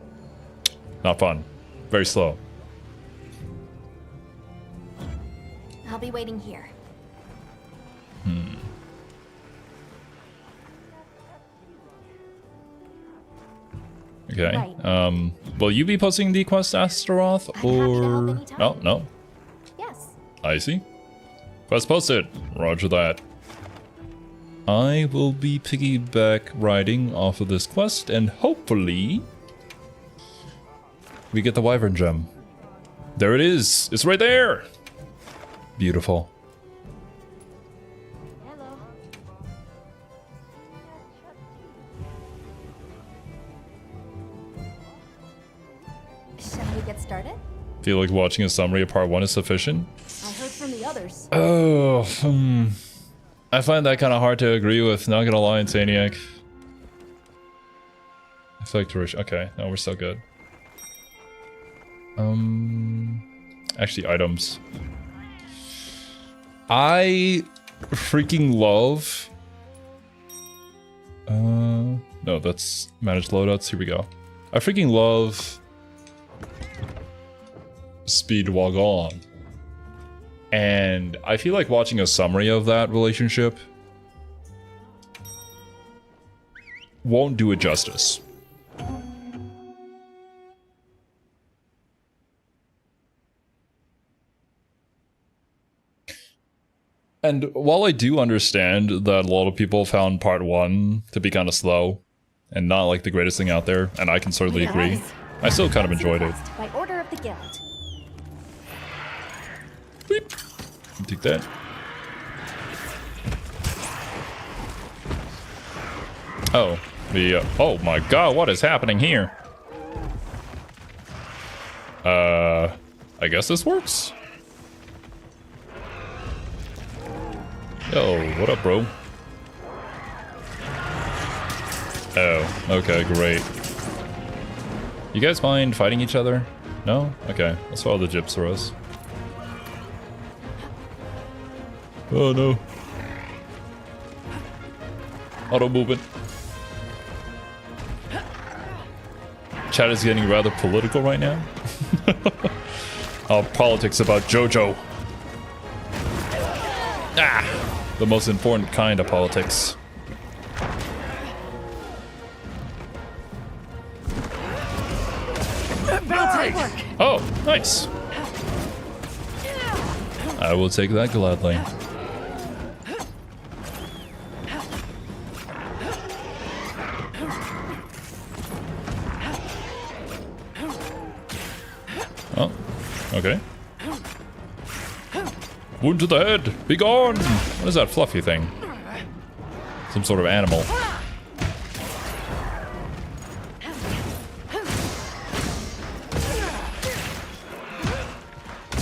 not fun. Very slow. I'll be waiting here. Okay. Right. Will you be posting the quest Astaroth I'm happy to help or anytime. no? Yes. I see. Quest posted. Roger that. I will be piggyback riding off of this quest and hopefully we get the Wyvern gem. There it is. It's right there. Beautiful. Hello. Shall we get started? Feel like watching a summary of part 1 is sufficient? I heard from the others. Oh, I find that kind of hard to agree with, not gonna lie, Insaniac. I feel like Tarish. Okay, no, we're still good. Actually, items. I freaking love. No, that's managed loadouts. Here we go. I freaking love Speed Wagon. And I feel like watching a summary of that relationship won't do it justice. And while I do understand that a lot of people found part 1 to be kind of slow and not like the greatest thing out there, and I can certainly agree, I still kind of enjoyed it. By order of the guild. Beep. Take that. Oh, oh my god, what is happening here? I guess this works? Yo, what up, bro? Oh, okay, great. You guys mind fighting each other? No? Okay, let's follow the Gypsaurus. Oh no. Auto movement. Chat is getting rather political right now. Politics about JoJo. Ah, the most important kind of politics. Oh, nice. I will take that gladly. Oh, okay. Wound to the head! Be gone! What is that fluffy thing? Some sort of animal.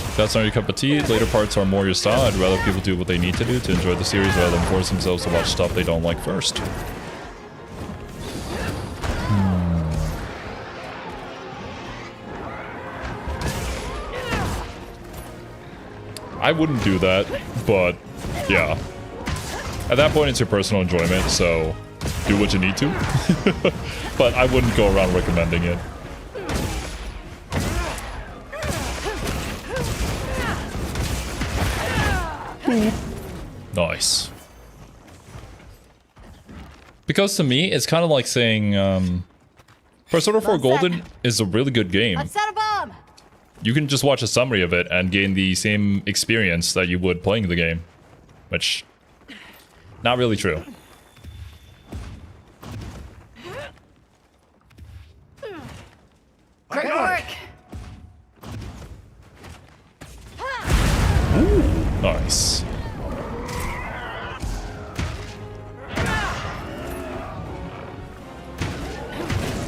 If that's not your cup of tea, later parts are more your style. I'd rather people do what they need to do to enjoy the series rather than force themselves to watch stuff they don't like first. I wouldn't do that, but yeah. At that point, it's your personal enjoyment, so do what you need to. But I wouldn't go around recommending it. Nice. Because to me, it's kind of like saying, Persona 4 Golden is a really good game. Let's set a bomb! You can just watch a summary of it and gain the same experience that you would playing the game. Which, not really true. Great work! Ooh, nice.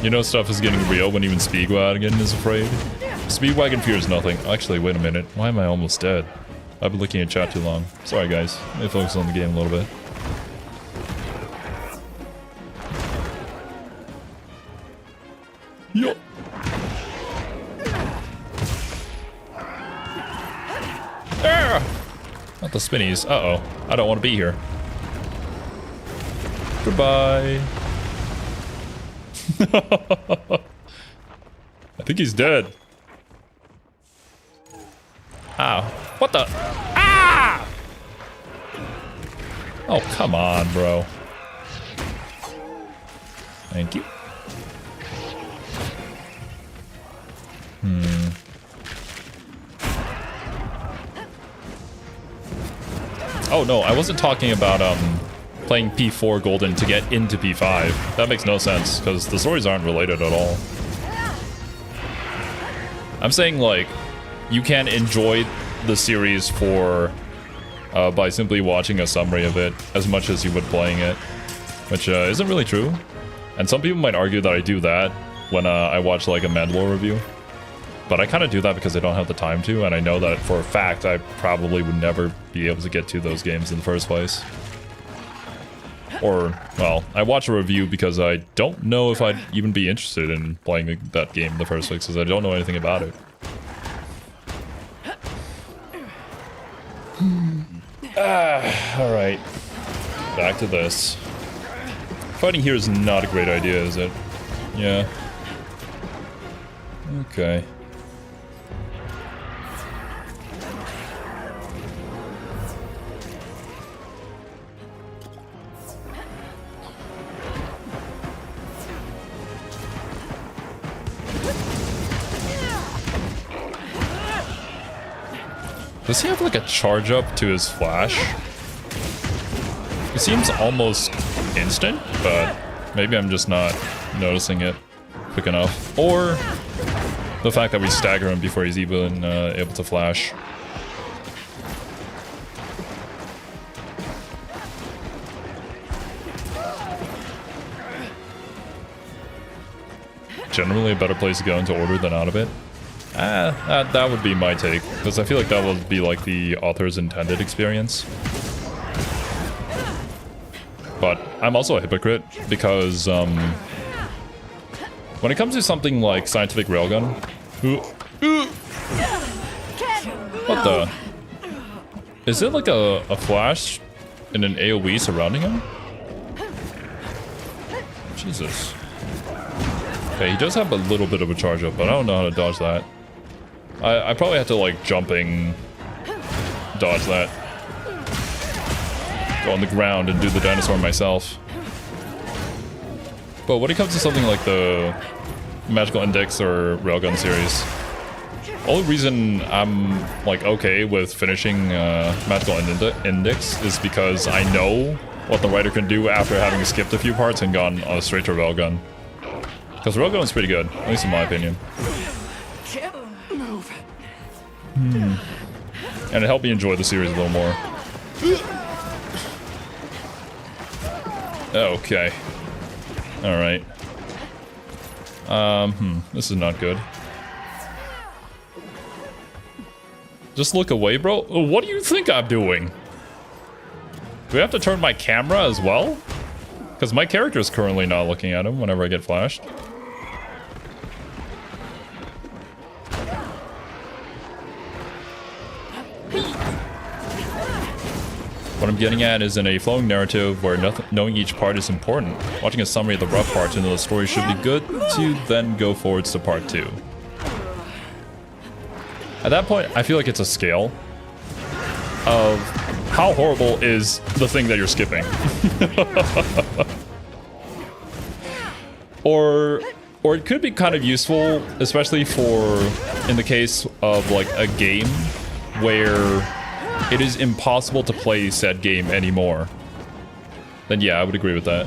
You know stuff is getting real when even Speedwagon is afraid. Speedwagon fears nothing. Actually, wait a minute. Why am I almost dead? I've been looking at chat too long. Sorry guys. Let me focus on the game a little bit. Yo. Ah! Not the spinnies. Uh-oh. I don't want to be here. Goodbye. I think he's dead. Ow. What the? Ah! Oh, come on, bro. Thank you. Oh, no, I wasn't talking about, playing P4 Golden to get into P5. That makes no sense, because the stories aren't related at all. I'm saying, like, you can enjoy the series for by simply watching a summary of it as much as you would playing it, which isn't really true. And some people might argue that I do that when I watch like a Mandalore review, but I kind of do that because I don't have the time to, and I know that for a fact I probably would never be able to get to those games in the first place. Or, well, I watch a review because I don't know if I'd even be interested in playing that game in the first place, because I don't know anything about it. Alright. Back to this. Fighting here is not a great idea, is it? Yeah. Okay. Does he have like a charge up to his flash? It seems almost instant, but maybe I'm just not noticing it quick enough. Or the fact that we stagger him before he's even able to flash. Generally a better place to go into order than out of it. That would be my take, because I feel like that would be like the author's intended experience. But I'm also a hypocrite, because when it comes to something like scientific railgun... What the? Is it like a flash and an AoE surrounding him? Jesus. Okay, he does have a little bit of a charge up, but I don't know how to dodge that. I probably have to like jumping dodge that. Go on the ground and do the dinosaur myself. But when it comes to something like the Magical Index or Railgun series, only reason I'm like okay with finishing Magical Index is because I know what the writer can do after having skipped a few parts and gone straight to Railgun. Because Railgun is pretty good, at least in my opinion. And it helped me enjoy the series a little more. Okay. Alright. This is not good. Just look away, bro? What do you think I'm doing? Do I have to turn my camera as well? Because my character is currently not looking at him whenever I get flashed. What I'm getting at is in a flowing narrative where knowing each part is important. Watching a summary of the rough parts into the story should be good to then go forwards to part 2. At that point, I feel like it's a scale of how horrible is the thing that you're skipping. Or it could be kind of useful, especially for in the case of like a game where it is impossible to play said game anymore. Then yeah, I would agree with that.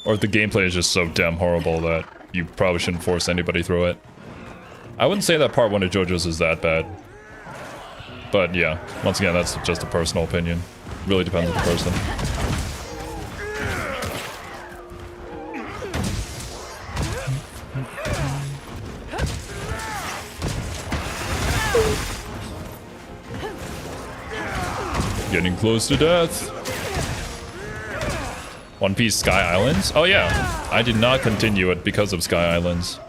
Or if the gameplay is just so damn horrible that you probably shouldn't force anybody through it. I wouldn't say that part 1 of JoJo's is that bad. But yeah, once again, that's just a personal opinion. Really depends on the person. Getting close to death. One Piece Sky Islands? Oh yeah, I did not continue it because of Sky Islands.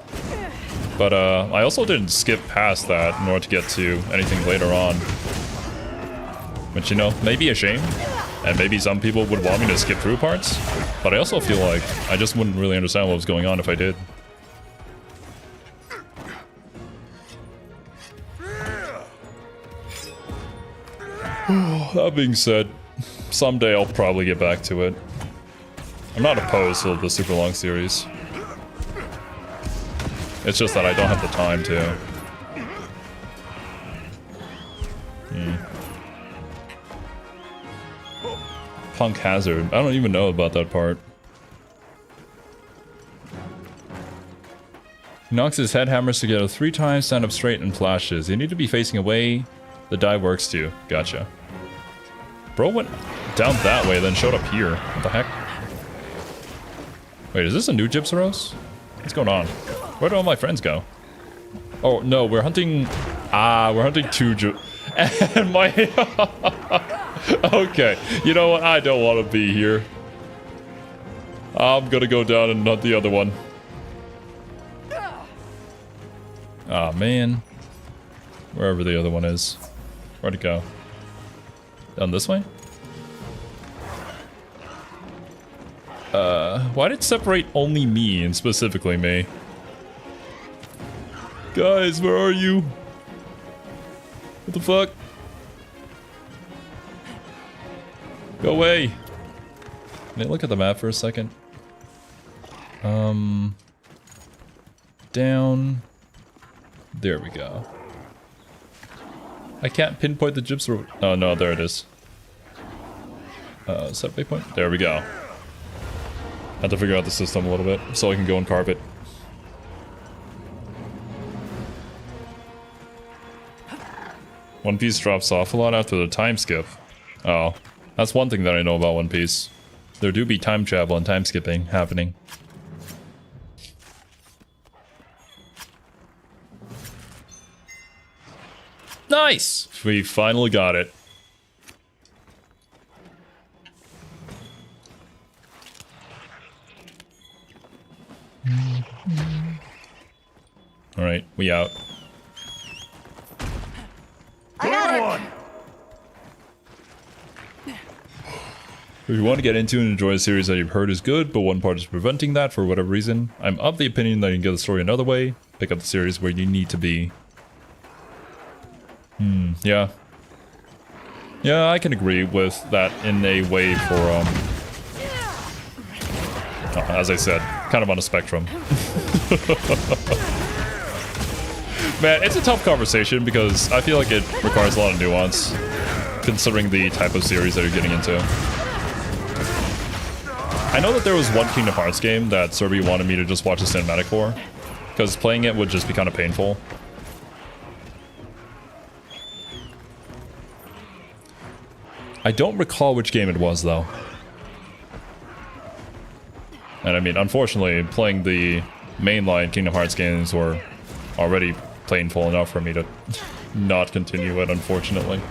But I also didn't skip past that in order to get to anything later on. Which, you know, may be a shame. And maybe some people would want me to skip through parts. But I also feel like I just wouldn't really understand what was going on if I did. That being said, someday I'll probably get back to it. I'm not opposed to the super long series. It's just that I don't have the time to. Punk Hazard. I don't even know about that part. He knocks his head hammers together 3 times, stand up straight, and flashes. You need to be facing away. The dive works too. Gotcha. Bro went down that way, then showed up here. What the heck? Wait, is this a new Gypsaros? What's going on? Where do all my friends go? Oh, no, we're hunting... Ah, we're hunting 2 And my... Okay, you know what? I don't want to be here. I'm gonna go down and hunt the other one. Ah, man. Wherever the other one is. Where'd it go? Down this way? Why did it separate only me and specifically me? Guys, where are you? What the fuck? Go away! Can I look at the map for a second? Down... There we go. I can't pinpoint the gypsum. Oh no, there it is. Set waypoint. There we go. Had to figure out the system a little bit so I can go and carve it. One Piece drops off a lot after the time skip. Oh, that's one thing that I know about One Piece. There do be time travel and time skipping happening. Nice! We finally got it. Alright, we out. I got it. If you want to get into and enjoy a series that you've heard is good, but one part is preventing that for whatever reason, I'm of the opinion that you can get the story another way, pick up the series where you need to be. Yeah. Yeah, I can agree with that in a way for, as I said, kind of on a spectrum. Man, it's a tough conversation because I feel like it requires a lot of nuance, considering the type of series that you're getting into. I know that there was one Kingdom Hearts game that Serby wanted me to just watch the cinematic for, because playing it would just be kind of painful. I don't recall which game it was, though. And I mean, unfortunately, playing the mainline Kingdom Hearts games were already painful enough for me to not continue it, unfortunately.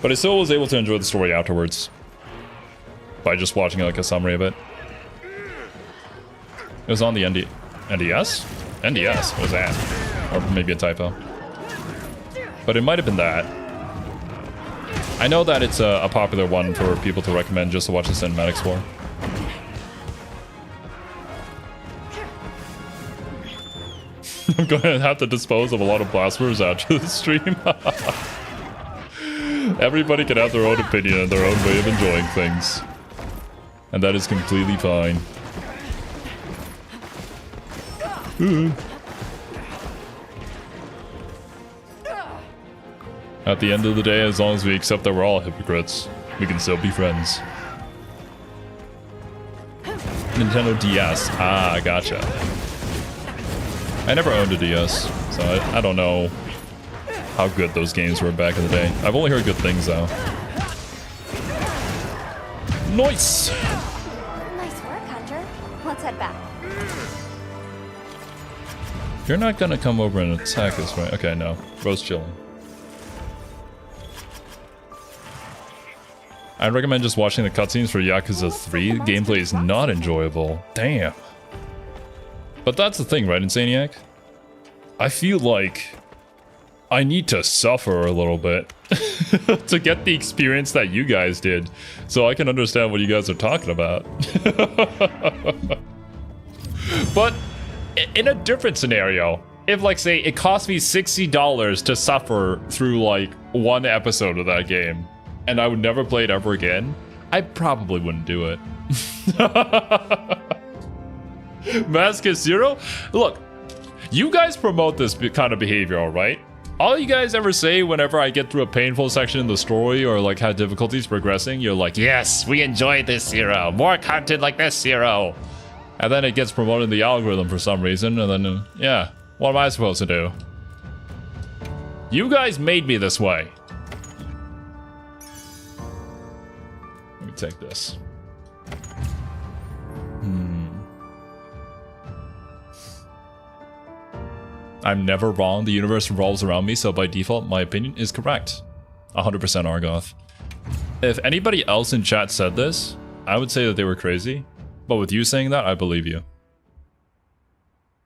But I still was able to enjoy the story afterwards by just watching like a summary of it. It was on the NDS? NDS? What was that? Or maybe a typo. But it might have been that. I know that it's a popular one for people to recommend just to watch the cinematics for. I'm going to have to dispose of a lot of blasphemers after the stream. Everybody can have their own opinion and their own way of enjoying things. And that is completely fine. At the end of the day, as long as we accept that we're all hypocrites, we can still be friends. Nintendo DS. Ah, gotcha. I never owned a DS, so I don't know how good those games were back in the day. I've only heard good things, though. Nice! Nice work, Hunter. Let's head back. You're not gonna come over and attack us, right? Okay, no. Bro's chilling. I'd recommend just watching the cutscenes for Yakuza 3. Gameplay is not enjoyable. Damn. But that's the thing, right, Insaniac? I feel like I need to suffer a little bit to get the experience that you guys did, so I can understand what you guys are talking about. But in a different scenario, if, like, say, it cost me $60 to suffer through, like, one episode of that game, and I would never play it ever again, I probably wouldn't do it. Mask Zero? Look, you guys promote this kind of behavior, alright? All you guys ever say whenever I get through a painful section in the story or like had difficulties progressing, you're like, yes, we enjoyed this, Zero. More content like this, Zero. And then it gets promoted in the algorithm for some reason, and then, yeah, what am I supposed to do? You guys made me this way. Let me take this. I'm never wrong. The universe revolves around me, so by default, my opinion is correct. 100% Argoth. If anybody else in chat said this, I would say that they were crazy. But with you saying that, I believe you.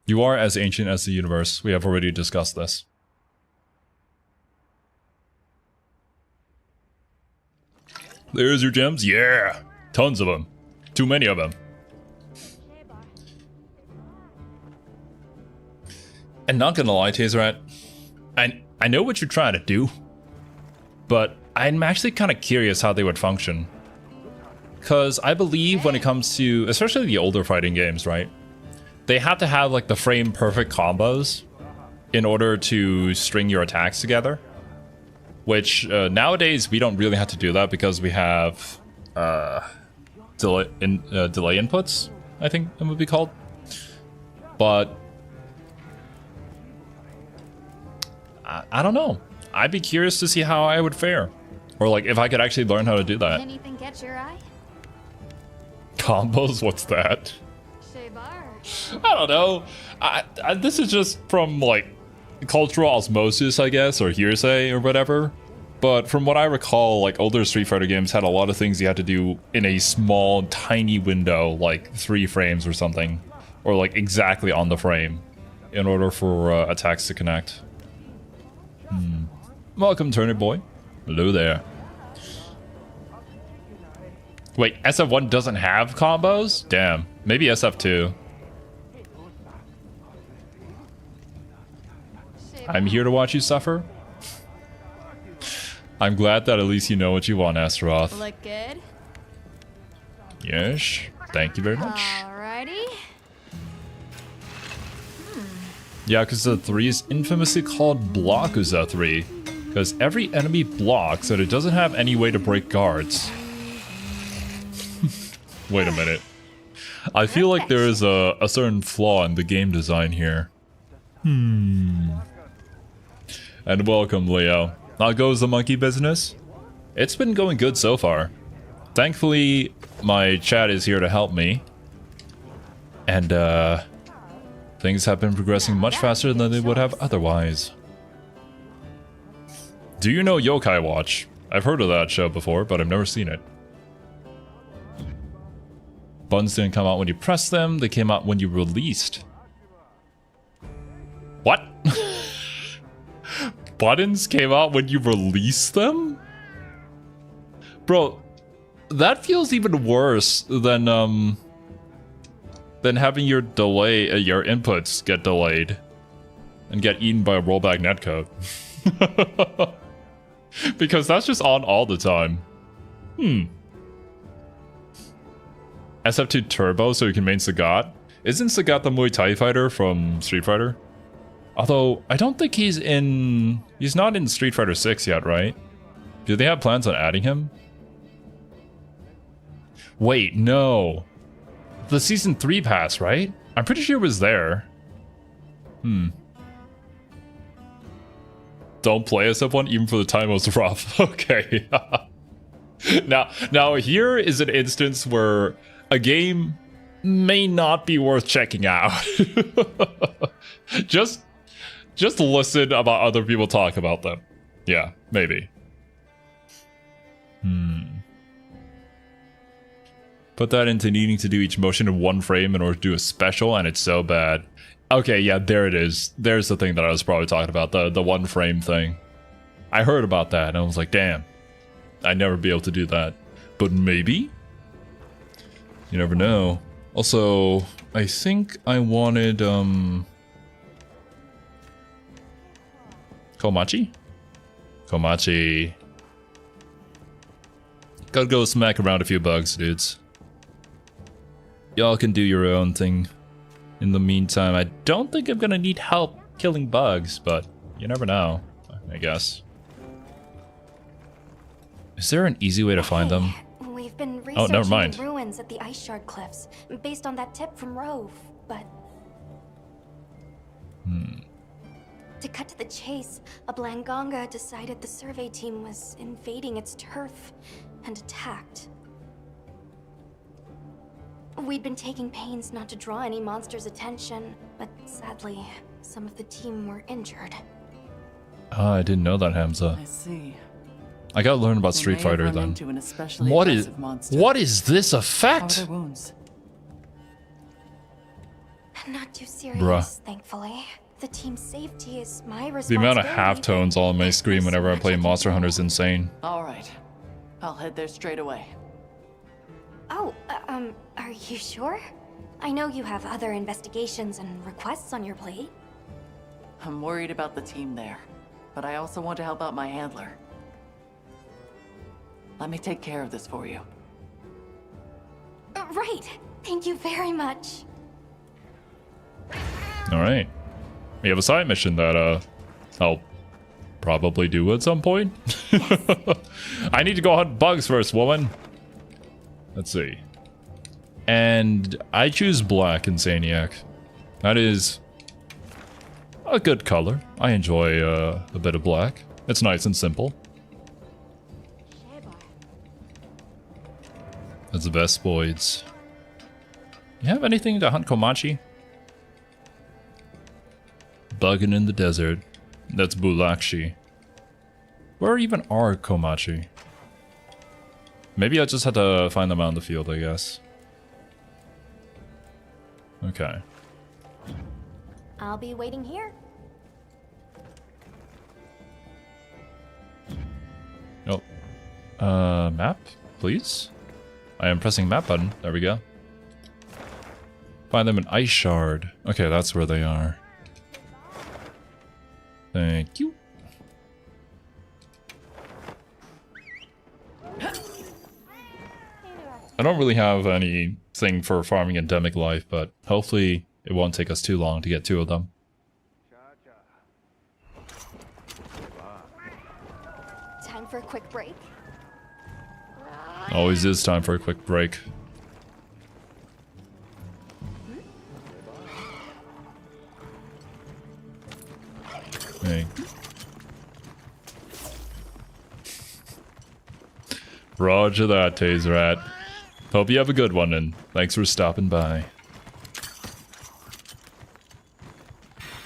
You are as ancient as the universe. We have already discussed this. There's your gems. Yeah! Tons of them. Too many of them. And not gonna lie, Taserrat, I know what you're trying to do, but I'm actually kind of curious how they would function. Because I believe when it comes to, especially the older fighting games, right? They have to have like the frame perfect combos in order to string your attacks together. which nowadays we don't really have to do that because we have delay inputs, I think it would be called. But I don't know. I'd be curious to see how I would fare, or like if I could actually learn how to do that. Anything catch your eye? Combos? What's that? Shaybar. I don't know. This is just from like cultural osmosis, I guess, or hearsay or whatever. But from what I recall, like older Street Fighter games had a lot of things you had to do in a small, tiny window, like 3 frames or something, or like exactly on the frame, in order for attacks to connect. Welcome, Turner Boy. Hello there. Wait, SF1 doesn't have combos? Damn. Maybe SF2. I'm here to watch you suffer. I'm glad that at least you know what you want, Astaroth. Look good? Yes. Thank you very much. Alrighty. Yeah, because the 3 is infamously called Blockuza 3. Because every enemy blocks and it doesn't have any way to break guards. Wait a minute. I feel like there is a certain flaw in the game design here. And welcome, Leo. How goes the monkey business? It's been going good so far. Thankfully, my chat is here to help me. And, things have been progressing much faster than they would have otherwise. Do you know Yokai Watch? I've heard of that show before, but I've never seen it. Buttons didn't come out when you pressed them, they came out when you released. What? Buttons came out when you released them? Bro, that feels even worse than having your your inputs get delayed and get eaten by a rollback netcode. Because that's just on all the time. SF2 Turbo so you can main Sagat. Isn't Sagat the Muay Thai fighter from Street Fighter? Although, I don't think he's not in Street Fighter 6 yet, right? Do they have plans on adding him? Wait, no. The Season 3 pass, right? I'm pretty sure it was there. Don't play SF1 even for the time it was rough. Okay. Now here is an instance where a game may not be worth checking out. Just listen about other people talk about them. Yeah, maybe. Put that into needing to do each motion in 1 frame in order to do a special, and it's so bad. Okay, yeah, there it is. There's the thing that I was probably talking about, the 1 frame thing. I heard about that, and I was like, damn. I'd never be able to do that. But maybe? You never know. Also, I think I wanted, Komachi? Komachi. Gotta go smack around a few bugs, dudes. Y'all can do your own thing. In the meantime, I don't think I'm gonna need help killing bugs, but you never know, I guess. Is there an easy way to find them? We've been Oh, never mind. researching the ruins at the Ice Shard Cliffs, based on that tip from Rove, but... To cut to the chase, a Blanganga decided the survey team was invading its turf and attacked. We'd been taking pains not to draw any monsters' attention, but sadly, some of the team were injured. Ah, I didn't know that, Hamza. I see. I gotta learn about Street Fighter then. What is this How are effect? their wounds? Not too serious, Bruh. thankfully. The team's safety is my The responsibility. amount of halftones on my screen whenever I play Monster Hunter is insane. All right. I'll head there straight away. Oh, are you sure? I know you have other investigations and requests on your plate. I'm worried about the team there, but I also want to help out my handler. Let me take care of this for you. Right. Thank you very much. Alright. We have a side mission that, help probably do at some point. I need to go hunt bugs first, woman. Let's see. And I choose black in Saniac. That is a good color. I enjoy a bit of black. It's nice and simple. That's the best boys. You have anything to hunt Komachi? Bugging in the desert. That's Bulakshi. Where even are Komachi? Maybe I just had to find them out in the field, I guess. Okay. I'll be waiting here. Nope. Map, please? I am pressing map button. There we go. Find them in Ice Shard. Okay, that's where they are. Thank you. I don't really have anything for farming endemic life, but hopefully it won't take us too long to get 2 of them. Time for a quick break. Always is time for a quick break. Hey. Roger that, Taserat. Hope you have a good one, and thanks for stopping by.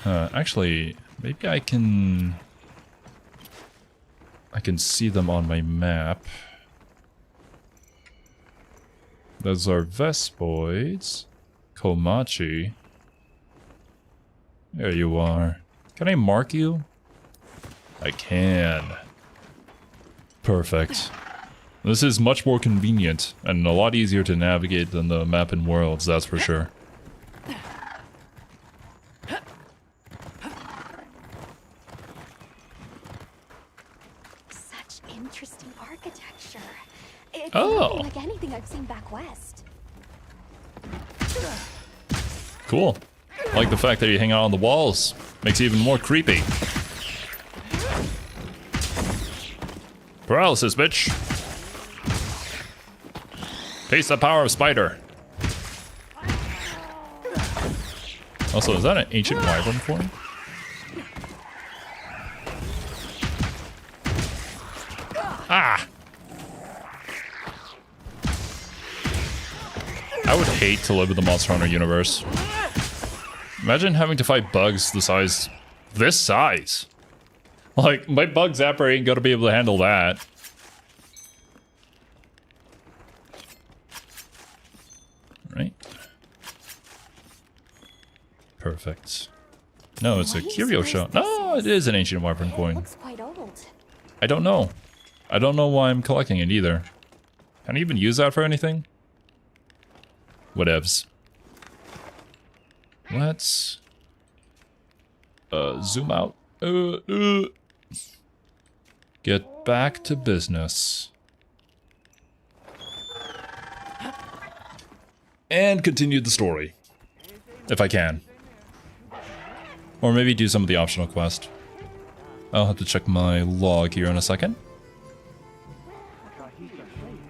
Actually, maybe I can see them on my map. Those are Vespoids. Komachi. There you are. Can I mark you? I can. Perfect. This is much more convenient and a lot easier to navigate than the map in Worlds, that's for sure. Such interesting architecture. It's Oh. nothing like anything I've seen back west. Cool. I like the fact that you hang out on the walls. Makes it even more creepy. Paralysis, bitch. Taste the power of spider. Also, is that an ancient wyvern form? Ah! I would hate to live in the Monster Hunter universe. Imagine having to fight bugs this size. Like, my bug zapper ain't gonna be able to handle that. Right. Perfect. No, it's a curio shop. No, it is an ancient wyvern coin. Looks quite old. I don't know. I don't know why I'm collecting it either. Can I even use that for anything? Whatevs. Let's zoom out. Get back to business. And continue the story. If I can. Or maybe do some of the optional quest. I'll have to check my log here in a second.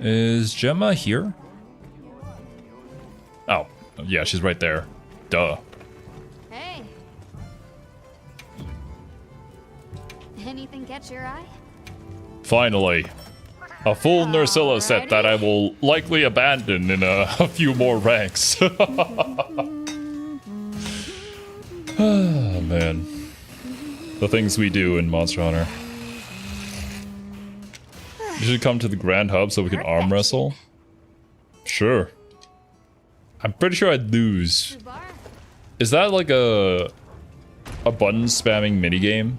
Is Gemma here? Oh, yeah, she's right there. Duh. Hey. Anything catch your eye? Finally. A full Nursilla set that I will likely abandon in a few more ranks. Oh, man. The things we do in Monster Hunter. You should come to the Grand Hub so we can arm wrestle. Sure. I'm pretty sure I'd lose. Is that like a button spamming minigame?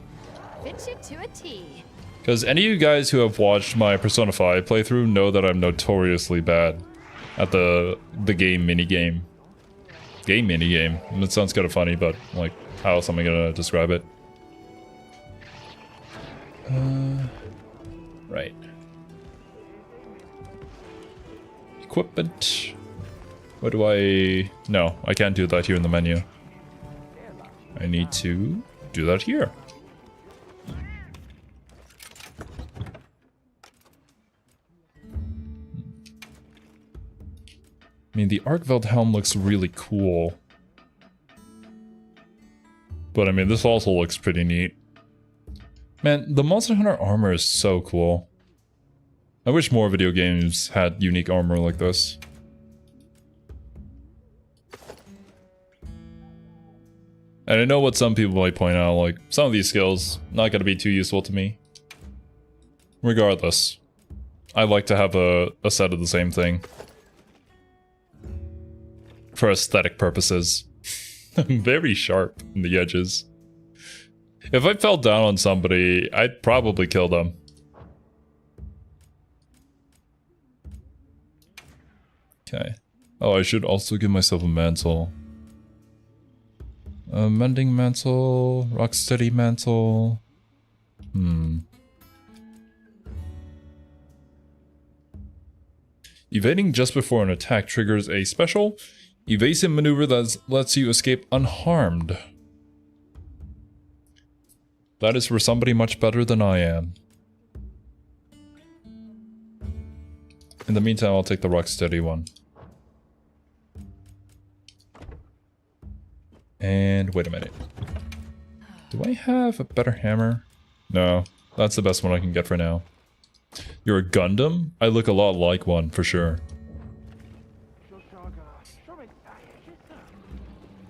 Fits you to a T. Because any of you guys who have watched my Persona 5 playthrough know that I'm notoriously bad at the game minigame. Game minigame. It sounds kind of funny, but like, how else am I gonna describe it? Right. Equipment. What do I... No, I can't do that here in the menu. I need to do that here. mean, the Arkveld helm looks really cool. But I mean, this also looks pretty neat. Man, the Monster Hunter armor is so cool. I wish more video games had unique armor like this. And I know what some people might point out, like, some of these skills not gonna be too useful to me. Regardless, I like to have a set of the same thing. For aesthetic purposes. I'm very sharp in the edges. If I fell down on somebody, I'd probably kill them. Okay. Oh, I should also give myself a mantle. A mending mantle, rocksteady mantle. Evading just before an attack triggers a special evasive maneuver that lets you escape unharmed. That is for somebody much better than I am. In the meantime, I'll take the rocksteady one. And wait a minute. Do I have a better hammer? No, that's the best one I can get for now. You're a Gundam? I look a lot like one, for sure.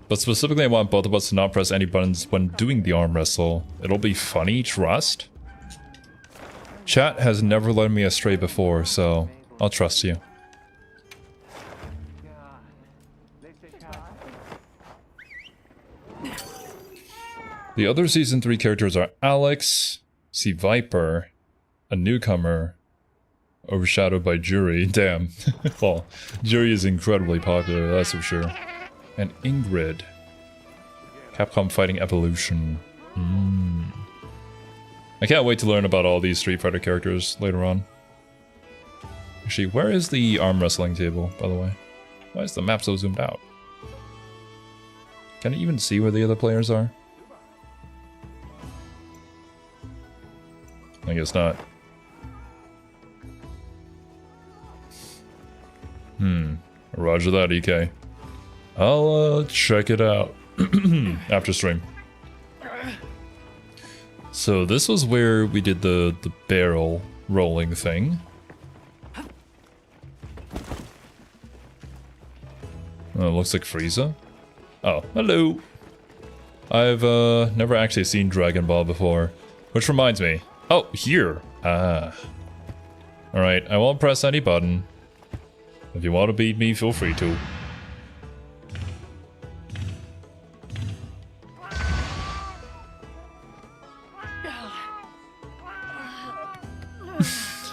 But specifically, I want both of us to not press any buttons when doing the arm wrestle. It'll be funny, trust? Chat has never led me astray before, so I'll trust you. The other Season 3 characters are Alex, Sea Viper, a newcomer, overshadowed by Jury. Damn. Well, Jury is incredibly popular, that's for sure. And Ingrid. Capcom Fighting Evolution. I can't wait to learn about all these Street Fighter characters later on. Actually, where is the arm wrestling table, by the way? Why is the map so zoomed out? Can I even see where the other players are? I guess not. Roger that, EK. I'll check it out after stream. So this was where we did the barrel rolling thing. Oh, it looks like Frieza. Oh, hello. I've never actually seen Dragon Ball before, which reminds me. Oh, here. Ah. Alright, I won't press any button. If you want to beat me, feel free to.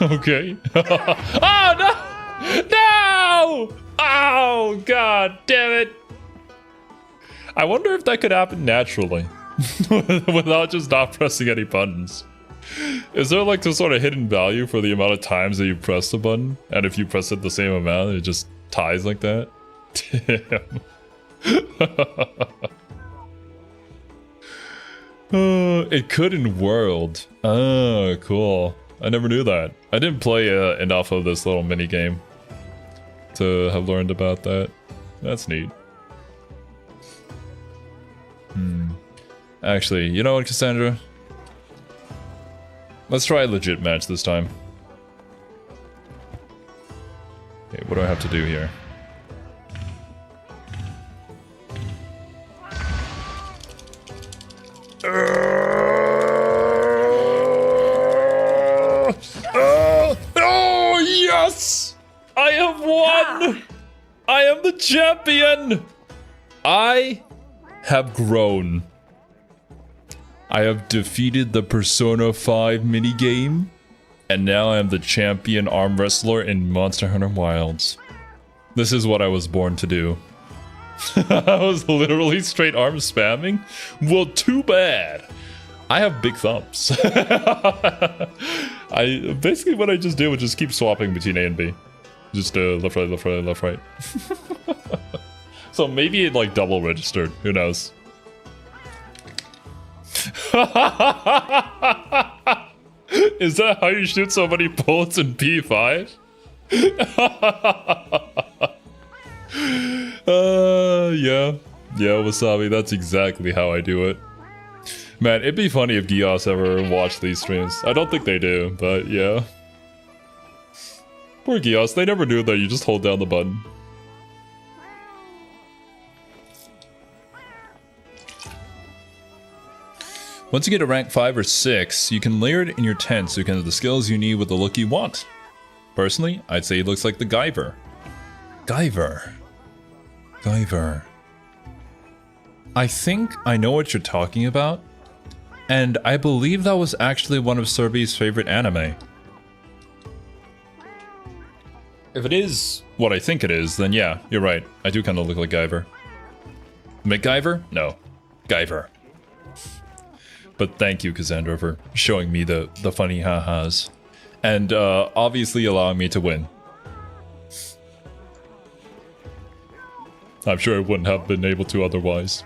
Okay. Oh, no! No! Oh, god damn it. I wonder if that could happen naturally. Without just not pressing any buttons. Is there like some sort of hidden value for the amount of times that you press the button? And if you press it the same amount, it just ties like that? Damn. It could in World. Oh, cool. I never knew that. I didn't play enough of this little mini game to have learned about that. That's neat. Actually, you know what, Cassandra? Let's try a legit match this time. Okay, what do I have to do here? Oh, yes! I have won! I am the champion! I have grown. I have defeated the Persona 5 minigame, and now I am the champion arm wrestler in Monster Hunter Wilds. This is what I was born to do. I was literally straight arm spamming? Well, too bad. I have big thumbs. Basically what I just did was just keep swapping between A and B. Just left, right, left, right, left, right. So maybe it like double registered, who knows? Is that how you shoot so many bullets in P5? Yeah, Wasabi, that's exactly how I do it. Man, it'd be funny if Gios ever watched these streams. I don't think they do, but yeah. Poor Gios, they never knew that you just hold down the button. Once you get to rank 5 or 6, you can layer it in your tent so you can have the skills you need with the look you want. Personally, I'd say he looks like the Guyver. Guyver. I think I know what you're talking about, and I believe that was actually one of Serbi's favorite anime. If it is what I think it is, then yeah, you're right. I do kind of look like Guyver. MacGyver? No. Guyver. But thank you, Cassandra, for showing me the funny ha-has. And obviously allowing me to win. I'm sure I wouldn't have been able to otherwise.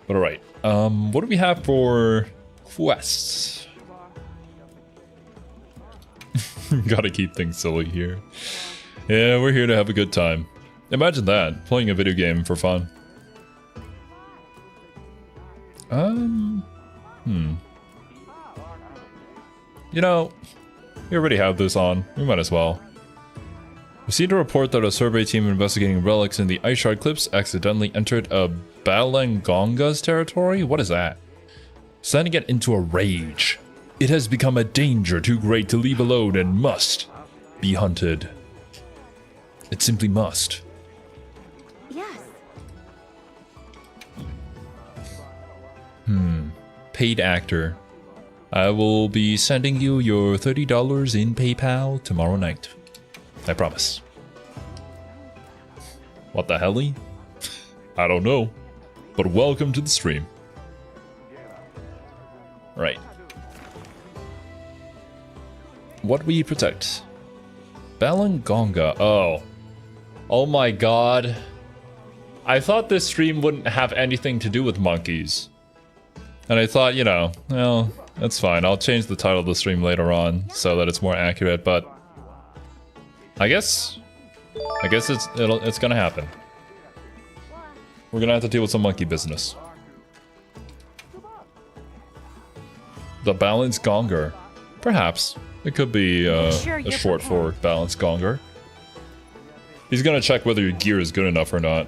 But alright. What do we have for quests? Gotta keep things silly here. Yeah, we're here to have a good time. Imagine that, playing a video game for fun. You know, we already have this on. We might as well. We see the report that a survey team investigating relics in the Ice Shard Cliffs accidentally entered a Balangonga's territory? What is that? Sending it into a rage. It has become a danger too great to leave alone and must be hunted. It simply must. Yes. Paid actor. I will be sending you your $30 in PayPal tomorrow night. I promise. What the helly? I don't know. But welcome to the stream. Right. What we protect? Balangonga. Oh. Oh my god. I thought this stream wouldn't have anything to do with monkeys. And I thought, you know, well, that's fine. I'll change the title of the stream later on so that it's more accurate, but I guess it's gonna happen. We're gonna have to deal with some monkey business. The Balance Gonger. Perhaps. It could be a short for Balance Gonger. He's gonna check whether your gear is good enough or not.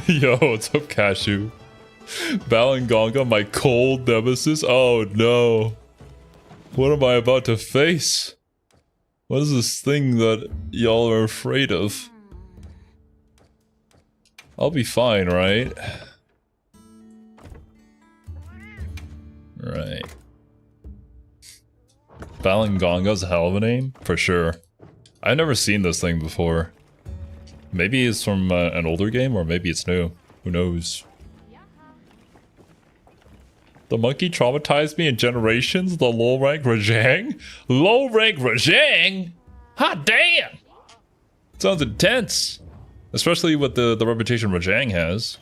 Yo, what's up, Cashew? Balangonga, my cold nemesis? Oh no. What am I about to face? What is this thing that y'all are afraid of? I'll be fine, right? Right. Balangonga's a hell of a name? For sure. I've never seen this thing before. Maybe it's from an older game, or maybe it's new. Who knows? The monkey traumatized me in generations. The low rank Rajang? Low rank Rajang? Hot damn! Sounds intense. Especially with the reputation Rajang has.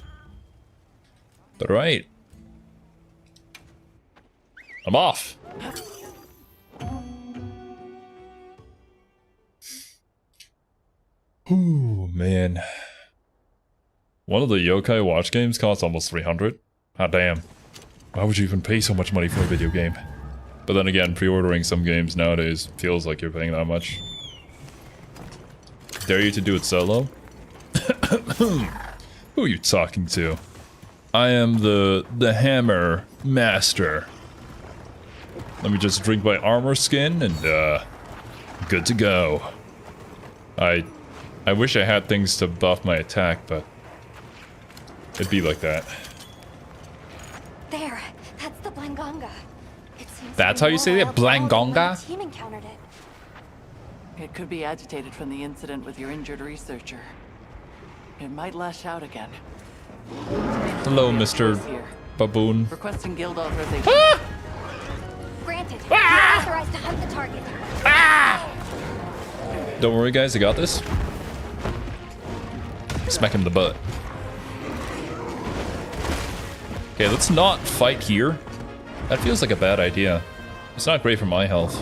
But right. I'm off. Ooh, man. One of the yokai watch games costs almost 300. Hot damn. Why would you even pay so much money for a video game? But then again, pre-ordering some games nowadays feels like you're paying that much. Dare you to do it solo? Who are you talking to? I am the hammer master. Let me just drink my armor skin and good to go. I wish I had things to buff my attack, but it'd be like that. There, that's the Blangonga. It seems That's how you say that? Blangonga? Team encountered it. It could be agitated from the incident with your injured researcher. It might lash out again. Hello, Mr. Here. Baboon. Requesting guild authorization. Ah! Granted, you're authorized to hunt the target. Don't worry, guys, I got this. Smack him in the butt. Okay, let's not fight here. That feels like a bad idea. It's not great for my health.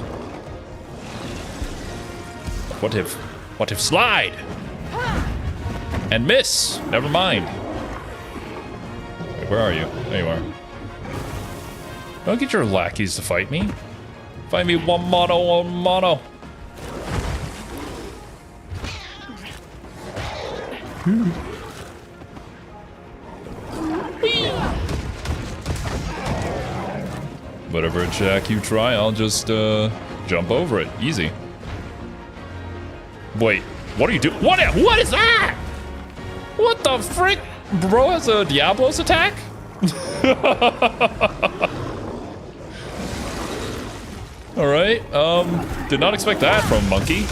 What if slide? And miss. Never mind. Wait, where are you? There you are. Don't get your lackeys to fight me. Fight me one mono. Whatever attack you try, I'll just jump over it. Easy. Wait, what are you doing? What is that? What the frick? Bro has a Diablos attack? Alright, did not expect that from Monke,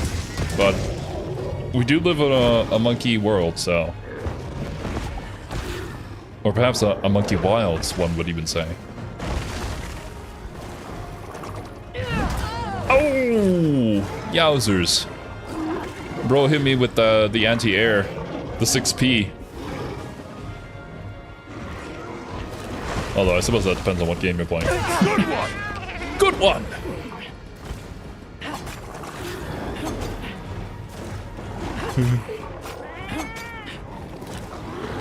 but we do live in a monkey world, so. Or perhaps a monkey wilds, one would even say. Oh! Yowzers. Bro hit me with the anti-air, the 6P. Although I suppose that depends on what game you're playing. Good one! Good one!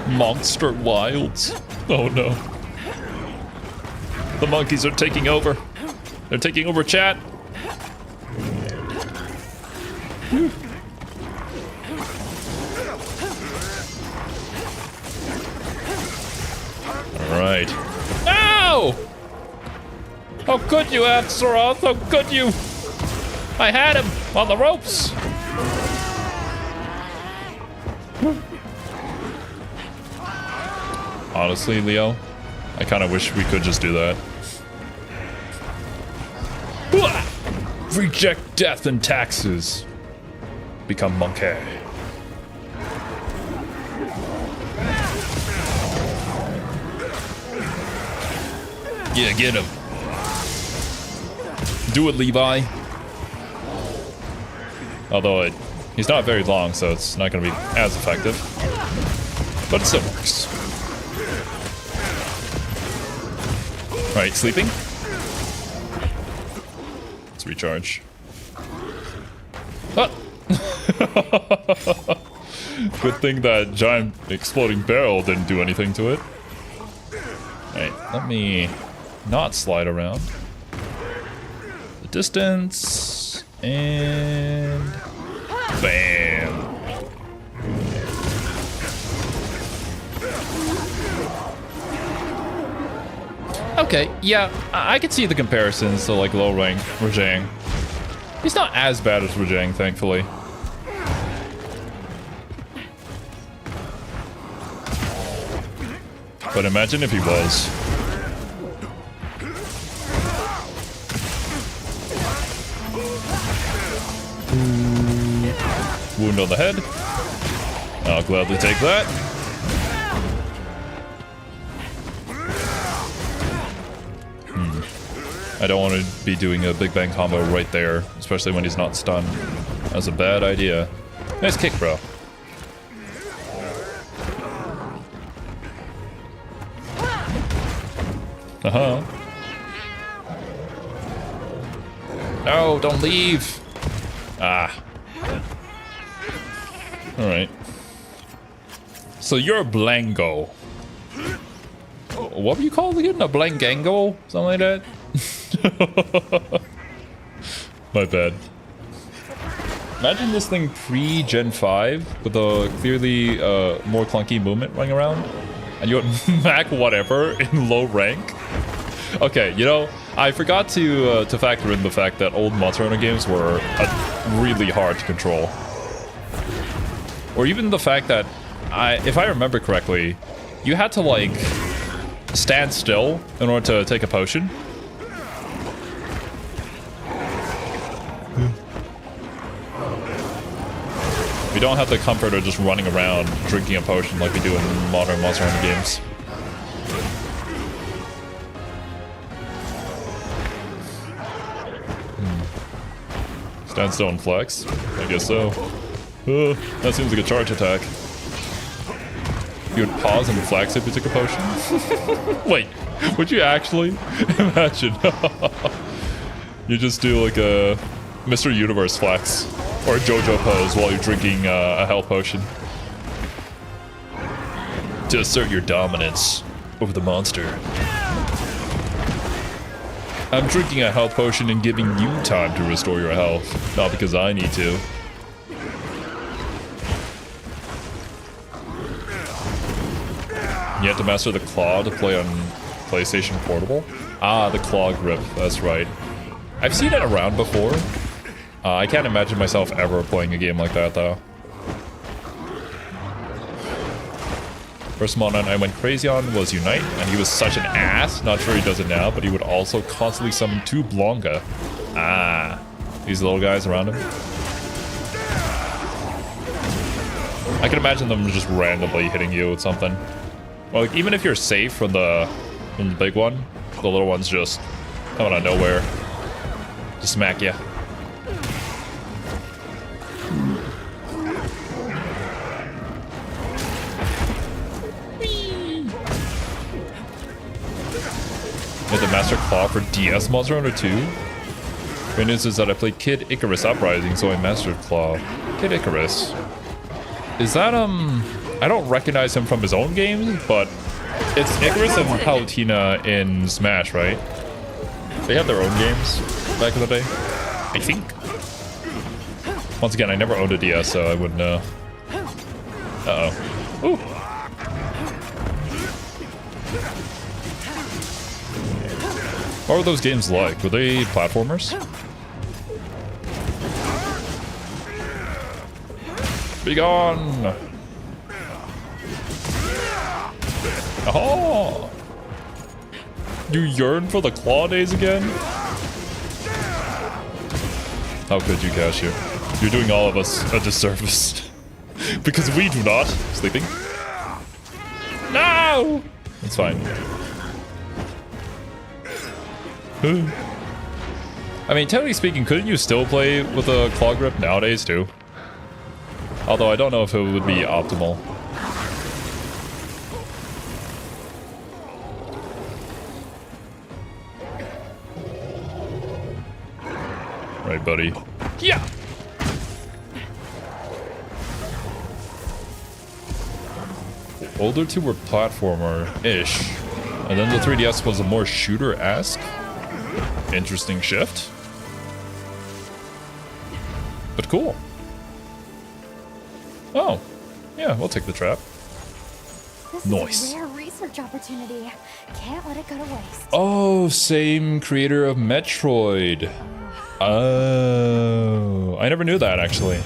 Monster wilds. Oh no. The monkeys are taking over. They're taking over chat. Alright. Ow! How could you, Azeroth? How could you? I had him on the ropes. Honestly, Leo, I kind of wish we could just do that. Reject death and taxes. Become Monke. Yeah, get him. Do it, Levi. Although he's not very long, so it's not going to be as effective. But it still works. Right, sleeping. Let's recharge. Ah! Good thing that giant exploding barrel didn't do anything to it. Alright, let me not slide around. The distance, and bam. Okay, yeah, I could see the comparisons to like low rank Rajang. He's not as bad as Rajang, thankfully. But imagine if he was. Wound on the head. I'll gladly take that. I don't want to be doing a Big Bang combo right there, especially when he's not stunned. That's a bad idea. Nice kick, bro. Uh-huh. No, don't leave. Ah. Alright. So you're a Blango. What were you called again? A Blangango? Something like that? My bad. Imagine this thing pre-Gen 5 with a clearly more clunky movement running around. And you have Mac whatever in low rank. Okay, you know, I forgot to factor in the fact that old Monster Hunter games were really hard to control. Or even the fact that, if I remember correctly, you had to like stand still in order to take a potion. We don't have the comfort of just running around drinking a potion like we do in modern Monster Hunter games. Stand still and flex? I guess so. That seems like a charge attack. You would pause and flex if you took a potion? Wait, would you actually? Imagine. You just do like a Mr. Universe flex. Or a JoJo pose while you're drinking a health potion. To assert your dominance over the monster. I'm drinking a health potion and giving you time to restore your health. Not because I need to. You have to master the claw to play on PlayStation Portable? Ah, the claw grip, that's right. I've seen it around before. I can't imagine myself ever playing a game like that, though. First Monon I went crazy on was Unite, and he was such an ass. Not sure he does it now, but he would also constantly summon 2 Blanca. Ah, these little guys around him. I can imagine them just randomly hitting you with something. Well, like, even if you're safe from the big one, the little ones just coming out of nowhere to smack you. The Master Claw for DS Monster Hunter 2. Great news is that I played Kid Icarus Uprising, so I mastered Claw. Kid Icarus. Is that, I don't recognize him from his own games, but it's Icarus and Palutena in Smash, right? They had their own games back in the day, I think. Once again, I never owned a DS, so I wouldn't know. Uh-oh. Ooh. What were those games like? Were they platformers? Be gone! Oh! You yearn for the claw days again? How could you, Cashew? You're doing all of us a disservice. Because we do not. Sleeping? No! It's fine. I mean, technically speaking, couldn't you still play with a claw grip nowadays too? Although I don't know if it would be optimal. Right, buddy. Yeah! The older two were platformer-ish. And then the 3DS was a more shooter-esque. Interesting shift. But cool. Oh. Yeah, we'll take the trap. This nice. is a rare research opportunity. Can't let it go to waste. Oh, same creator of Metroid. Oh. I never knew that, actually.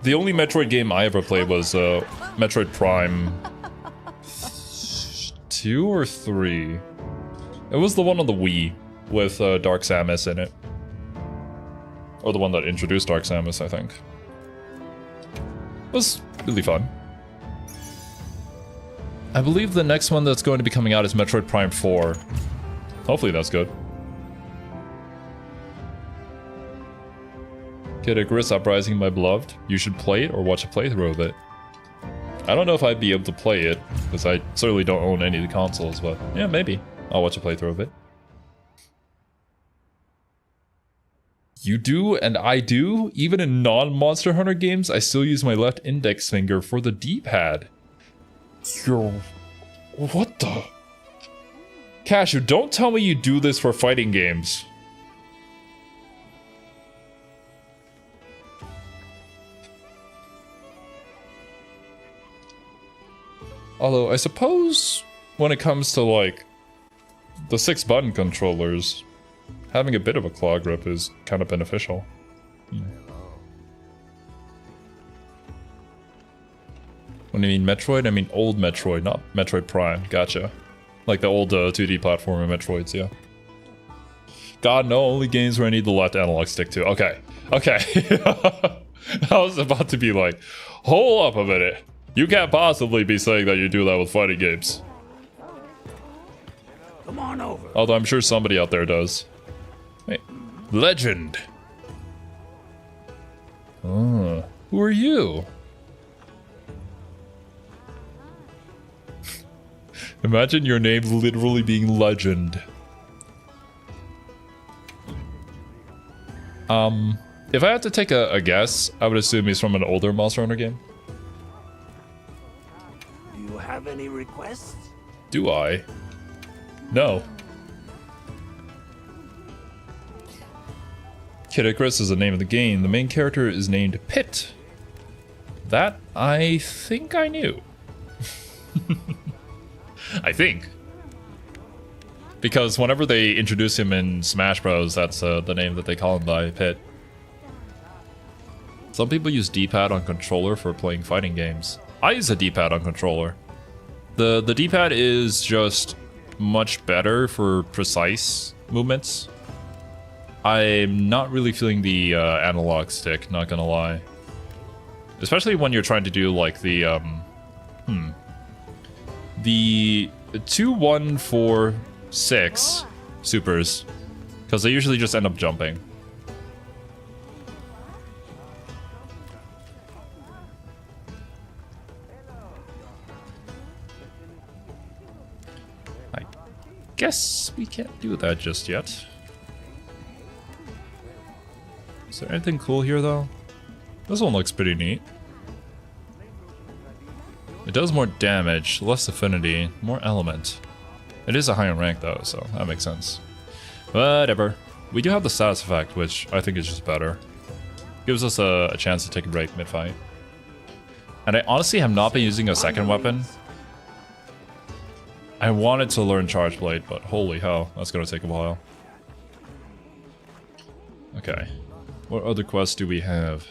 The only Metroid game I ever played was Metroid Prime 2 or 3. It was the one on the Wii with Dark Samus in it. Or the one that introduced Dark Samus, I think. It was really fun. I believe the next one that's going to be coming out is Metroid Prime 4. Hopefully that's good. Kid Icarus Uprising, my beloved. You should play it or watch a playthrough of it. I don't know if I'd be able to play it, because I certainly don't own any of the consoles, but yeah, maybe. I'll watch a playthrough of it. You do, and I do. Even in non-Monster Hunter games, I still use my left index finger for the D-pad. Yo, what the? Cashew, don't tell me you do this for fighting games. Although, I suppose when it comes to, like, the 6-button controllers, having a bit of a claw grip is kind of beneficial. When I mean Metroid, I mean old Metroid, not Metroid Prime. Gotcha. Like the old 2D platformer Metroids, yeah. God, no, only games where I need the left analog stick to. Okay. Okay. I was about to be like, hold up a minute. You can't possibly be saying that you do that with fighting games. Come on over. Although I'm sure somebody out there does. Wait. Legend. Oh, who are you? Imagine your name literally being Legend. If I had to take a guess, I would assume he's from an older Monster Hunter game. Do you have any requests? Do I? No. Kid Icarus is the name of the game. The main character is named Pit. That I think I knew. I think. Because whenever they introduce him in Smash Bros, that's the name that they call him by, Pit. Some people use D-pad on controller for playing fighting games. I use a D-pad on controller. The D-pad is just much better for precise movements. I'm not really feeling the analog stick, not gonna lie. Especially when you're trying to do like the 2, 1, 4, 6 supers, because they usually just end up jumping. I guess we can't do that just yet. Is there anything cool here though? This one looks pretty neat. It does more damage, less affinity, more element. It is a higher rank though, so that makes sense. Whatever. We do have the status effect, which I think is just better. Gives us a chance to take a break mid-fight. And I honestly have not been using a second weapon. I wanted to learn Charge Blade, but holy hell, that's gonna take a while. Okay. What other quests do we have?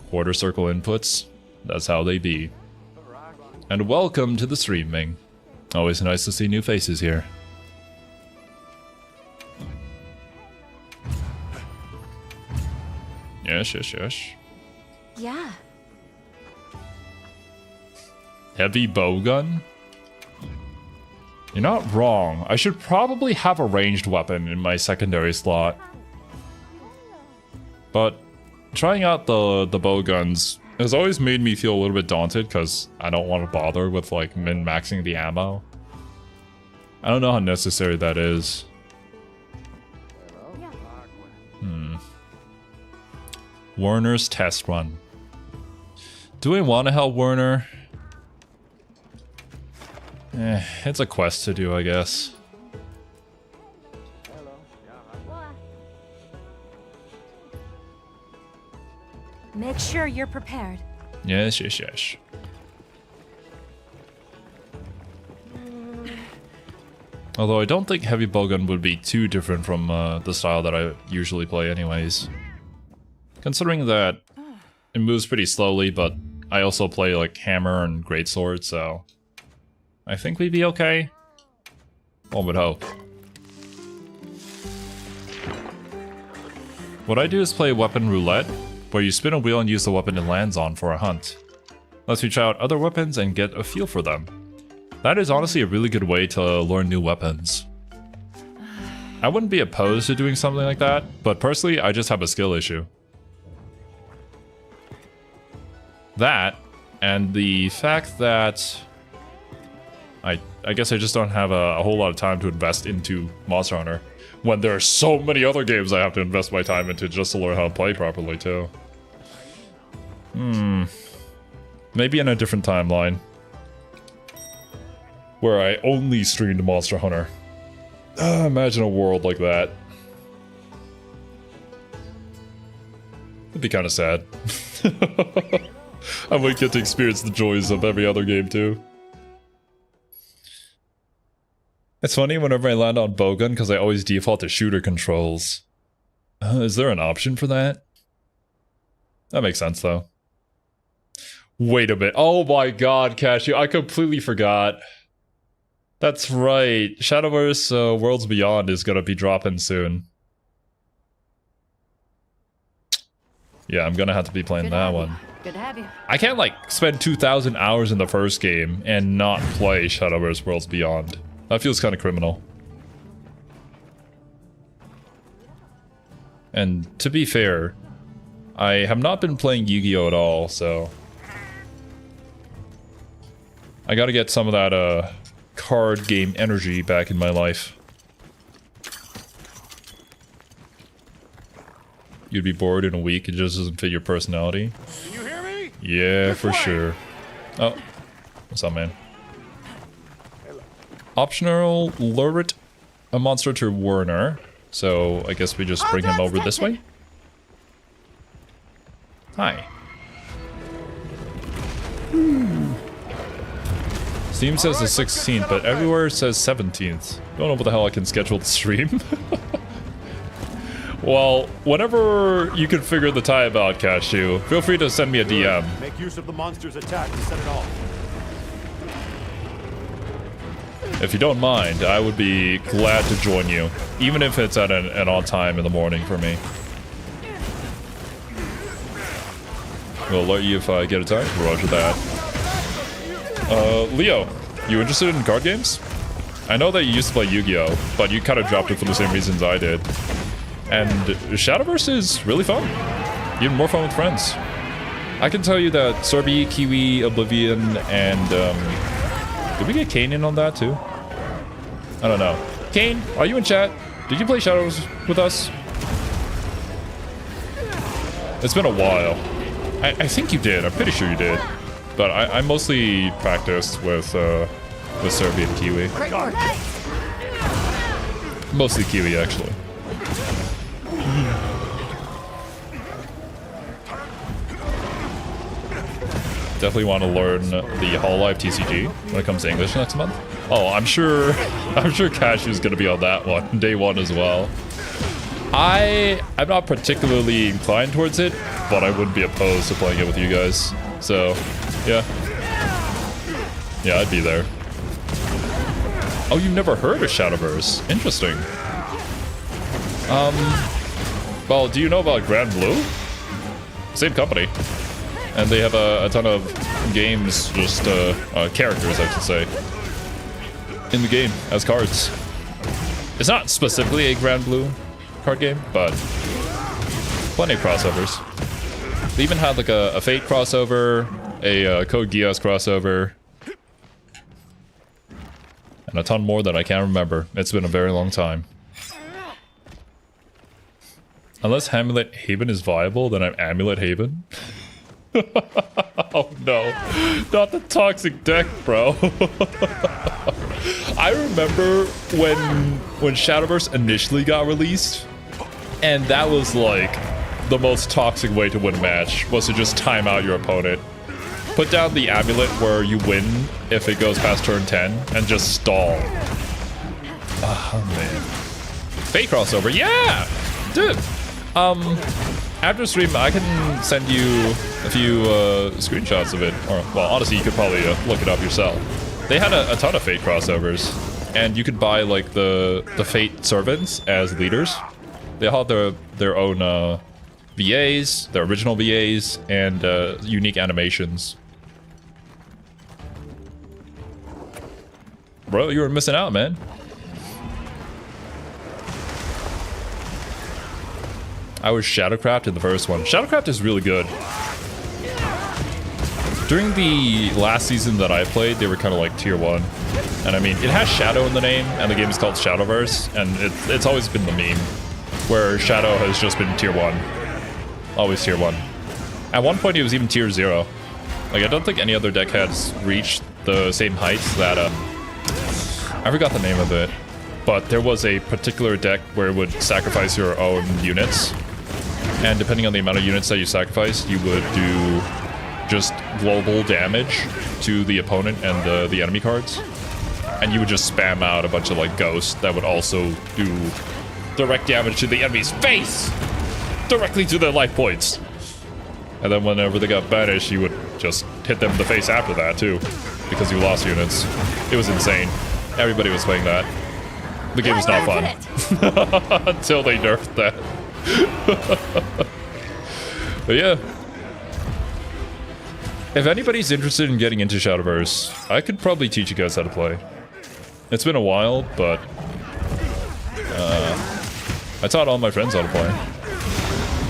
Quarter circle inputs. That's how they be. And welcome to the stream, Ming. Always nice to see new faces here. Yes. Yeah. Heavy bowgun? You're not wrong. I should probably have a ranged weapon in my secondary slot. But trying out the bowguns has always made me feel a little bit daunted because I don't want to bother with like min-maxing the ammo. I don't know how necessary that is. Werner's test run. Do I want to help Werner? It's a quest to do, I guess. Make sure you're prepared. Yes. Although I don't think heavy bowgun would be too different from the style that I usually play anyways. Considering that it moves pretty slowly, but I also play like hammer and greatsword, so I think we'd be okay. One would hope. What I do is play weapon roulette, where you spin a wheel and use the weapon it lands on for a hunt. Let's reach out other weapons and get a feel for them. That is honestly a really good way to learn new weapons. I wouldn't be opposed to doing something like that, but personally I just have a skill issue. That, and the fact that I guess I just don't have a whole lot of time to invest into Monster Hunter, when there are so many other games I have to invest my time into just to learn how to play properly too. Maybe in a different timeline, where I only streamed Monster Hunter. Imagine a world like that. It'd be kind of sad. I might get to experience the joys of every other game too. It's funny whenever I land on bowgun because I always default to shooter controls. Is there an option for that? That makes sense though. Wait a bit. Oh my god, Cashew, I completely forgot. That's right. Shadowverse Worlds Beyond is gonna be dropping soon. Yeah, I'm gonna have to be playing that one. Good to have you. I can't like spend 2,000 hours in the first game and not play Shadowverse Worlds Beyond. That feels kind of criminal. And to be fair, I have not been playing Yu-Gi-Oh at all, so I gotta get some of that card game energy back in my life. You'd be bored in a week, it just doesn't fit your personality. Can you hear me? Yeah, for sure. Oh, what's up, man? Optional, lure it a monster to Werner. So I guess we just bring him over this way. Hi. Steam says the 16th, but everywhere says 17th. Don't know what the hell I can schedule the stream. Well, whenever you can figure the time out, Cashew, feel free to send me a DM. Make use of the monster's attack to set it off. If you don't mind, I would be glad to join you, even if it's at an odd time in the morning for me. We'll alert you if I get a time. Roger that. Leo, you interested in card games? I know that you used to play Yu-Gi-Oh, but you kind of dropped it for the same reasons I did. And Shadowverse is really fun. Even more fun with friends. I can tell you that Sorby, Kiwi, Oblivion, and did we get Kane in on that too? I don't know. Kane, are you in chat? Did you play Shadows with us? It's been a while. I think you did. I'm pretty sure you did. But I mostly practiced with Sorby and Kiwi. Mostly Kiwi, actually. Definitely want to learn the Hololive TCG when it comes to English next month. Oh, I'm sure Cashew's gonna be on that one, day one as well. I'm not particularly inclined towards it, but I wouldn't be opposed to playing it with you guys. So, yeah. Yeah, I'd be there. Oh, you've never heard of Shadowverse? Interesting. Well, do you know about Grand Blue? Same company. And they have a ton of games, just characters, I should say, in the game as cards. It's not specifically a Grand Blue card game, but plenty of crossovers. They even had like a Fate crossover, a Code Geass crossover, and a ton more that I can't remember. It's been a very long time. Unless Amulet Haven is viable, then I'm Amulet Haven. Oh no, not the toxic deck, bro. I remember when Shadowverse initially got released, and that was like the most toxic way to win a match, was to just time out your opponent. Put down the amulet where you win if it goes past turn 10, and just stall. Oh man. Fate crossover, yeah! Dude! After stream, I can send you a few screenshots of it. Or, well, honestly, you could probably look it up yourself. They had a ton of Fate crossovers, and you could buy like the Fate servants as leaders. They all have their own VAs, their original VAs, and unique animations. Bro, you were missing out, man. I was Shadowcraft in the first one. Shadowcraft is really good. During the last season that I played, they were kind of like tier 1. And I mean, it has Shadow in the name, and the game is called Shadowverse, and it's always been the meme, where Shadow has just been tier 1. Always tier 1. At one point, it was even tier 0. Like, I don't think any other deck has reached the same heights that, I forgot the name of it, but there was a particular deck where it would sacrifice your own units. And depending on the amount of units that you sacrificed, you would do just global damage to the opponent and the enemy cards. And you would just spam out a bunch of like ghosts that would also do direct damage to the enemy's face! Directly to their life points! And then whenever they got banished, you would just hit them in the face after that too. Because you lost units. It was insane. Everybody was playing that. The game was not fun. Until they nerfed that. But yeah. If anybody's interested in getting into Shadowverse, I could probably teach you guys how to play. It's been a while, but I taught all my friends how to play.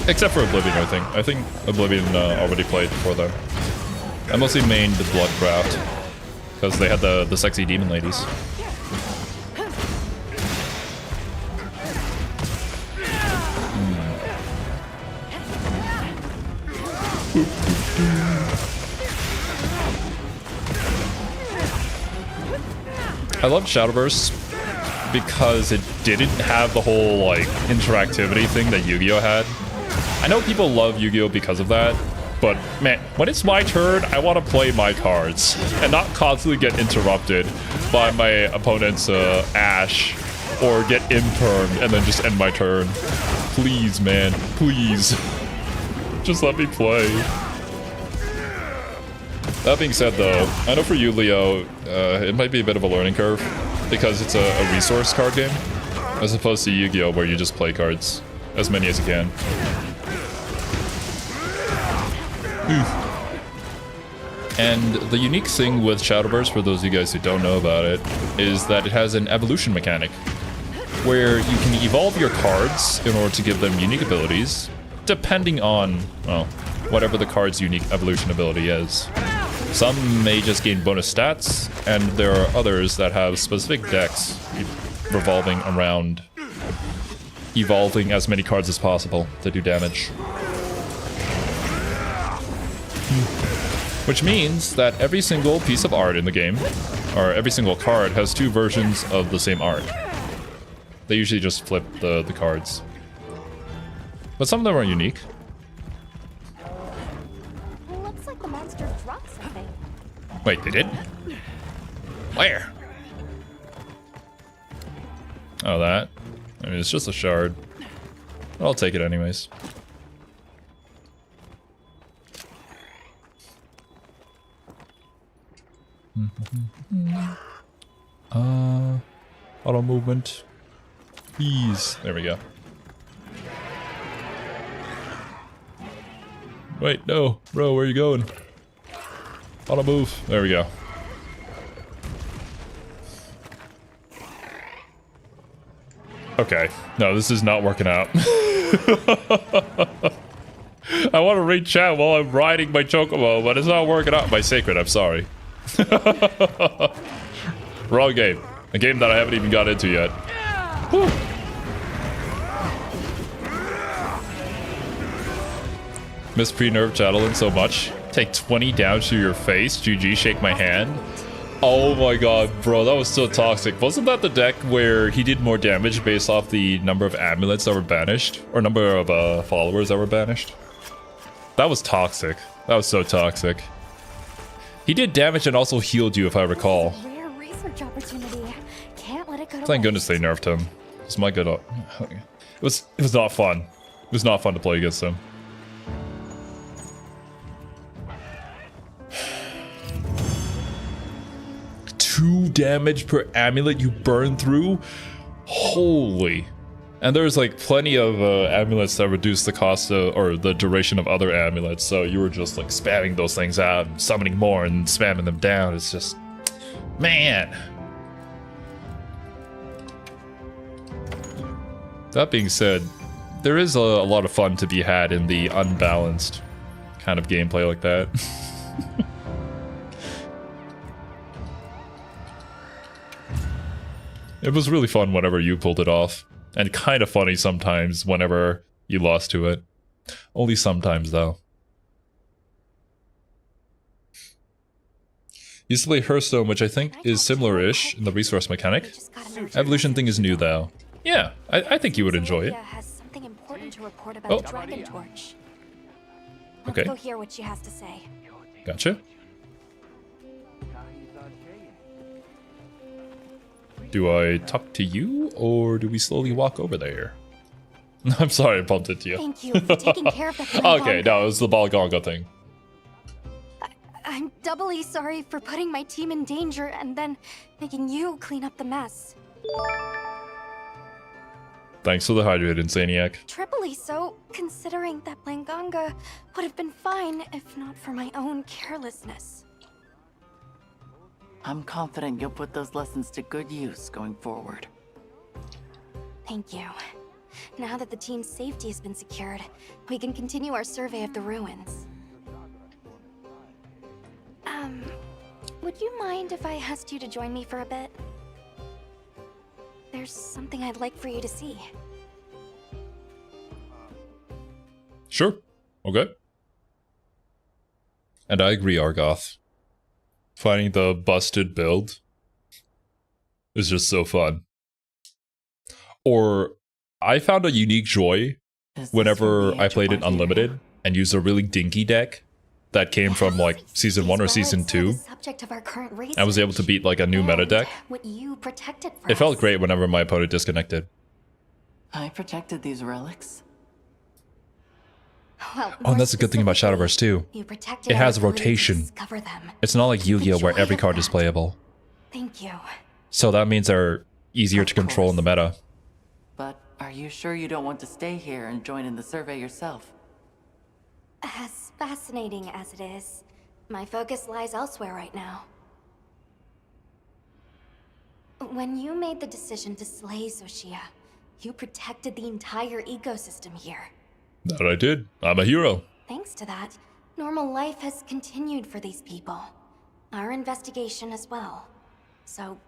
Except for Oblivion, I think. I think Oblivion already played before them. I mostly mained the Bloodcraft. because they had the sexy demon ladies. I loved Shadowverse because it didn't have the whole like interactivity thing that Yu-Gi-Oh had. I know people love Yu-Gi-Oh because of that, but man, when it's my turn, I want to play my cards and not constantly get interrupted by my opponent's Ash or get impermed and then just end my turn. Please, man, please. Just let me play. That being said, though, I know for you, Leo, it might be a bit of a learning curve because it's a resource card game as opposed to Yu-Gi-Oh where you just play cards as many as you can. And the unique thing with Shadowverse, for those of you guys who don't know about it, is that it has an evolution mechanic where you can evolve your cards in order to give them unique abilities depending on, well, whatever the card's unique evolution ability is. Some may just gain bonus stats, and there are others that have specific decks revolving around evolving as many cards as possible to do damage. Which means that every single piece of art in the game, or every single card, has two versions of the same art. They usually just flip the cards. But some of them are unique. Looks like the monster dropped something. Wait, they did? Where? Oh, that? I mean, it's just a shard. I'll take it anyways. Auto movement. Ease. There we go. Wait, no. Bro, where are you going? Auto move. There we go. Okay. No, this is not working out. I want to read chat while I'm riding my Chocobo, but it's not working out. My Sacred, I'm sorry. Wrong game. A game that I haven't even got into yet. Whew. Miss pre-nerf Chatelain so much. Take 20 down to your face. GG, shake my hand. Oh my god, bro, that was so toxic. Wasn't that the deck where he did more damage based off the number of amulets that were banished? Or number of followers that were banished? That was toxic. That was so toxic. He did damage and also healed you, if I recall. Rare research opportunity. Can't let it go to Thank waste. goodness they nerfed him. It's my good. It was not fun. It was not fun to play against him. Two damage per amulet you burn through? Holy. And there's like plenty of amulets that reduce the cost of, or the duration of other amulets, so you were just like spamming those things out and summoning more and spamming them down. It's just, man. That being said, there is a lot of fun to be had in the unbalanced kind of gameplay like that. It was really fun whenever you pulled it off, and kind of funny sometimes whenever you lost to it. Only sometimes, though. Used to play Hearthstone, which I think is similar-ish in the resource mechanic. Evolution thing is new, though. Yeah, I think you would enjoy it. Has something important to report about Oh. the Dragon Torch. Let's Okay. go hear what she has to say. Gotcha. Do I talk to you, or do we slowly walk over there? I'm sorry I bumped into you. Thank you for taking care of the Okay, no, it was the Balgonga thing. I'm doubly sorry for putting my team in danger and then making you clean up the mess. Thanks for the hydrate, Insaniac. Triply so, considering that Blanganga would have been fine if not for my own carelessness. I'm confident you'll put those lessons to good use going forward. Thank you. Now that the team's safety has been secured, we can continue our survey of the ruins. Would you mind if I asked you to join me for a bit? There's something I'd like for you to see. Sure. Okay. And I agree, Argoth. Finding the busted build is just so fun. Or I found a unique joy whenever I played it unlimited and used a really dinky deck that came from like season 1 or season 2. I was able to beat like a new meta deck. It felt great whenever my opponent disconnected. I protected these relics. Well, Oh, and that's a good thing about Shadowverse too. It has a rotation. It's not like Yu-Gi-Oh where every card is playable. Thank you. So that means they're easier to control in the meta. But are you sure you don't want to stay here and join in the survey yourself? As fascinating as it is, my focus lies elsewhere right now. When you made the decision to slay Xochitl, you protected the entire ecosystem here. That I did. I'm a hero. Thanks to that, normal life has continued for these people. Our investigation as well. So,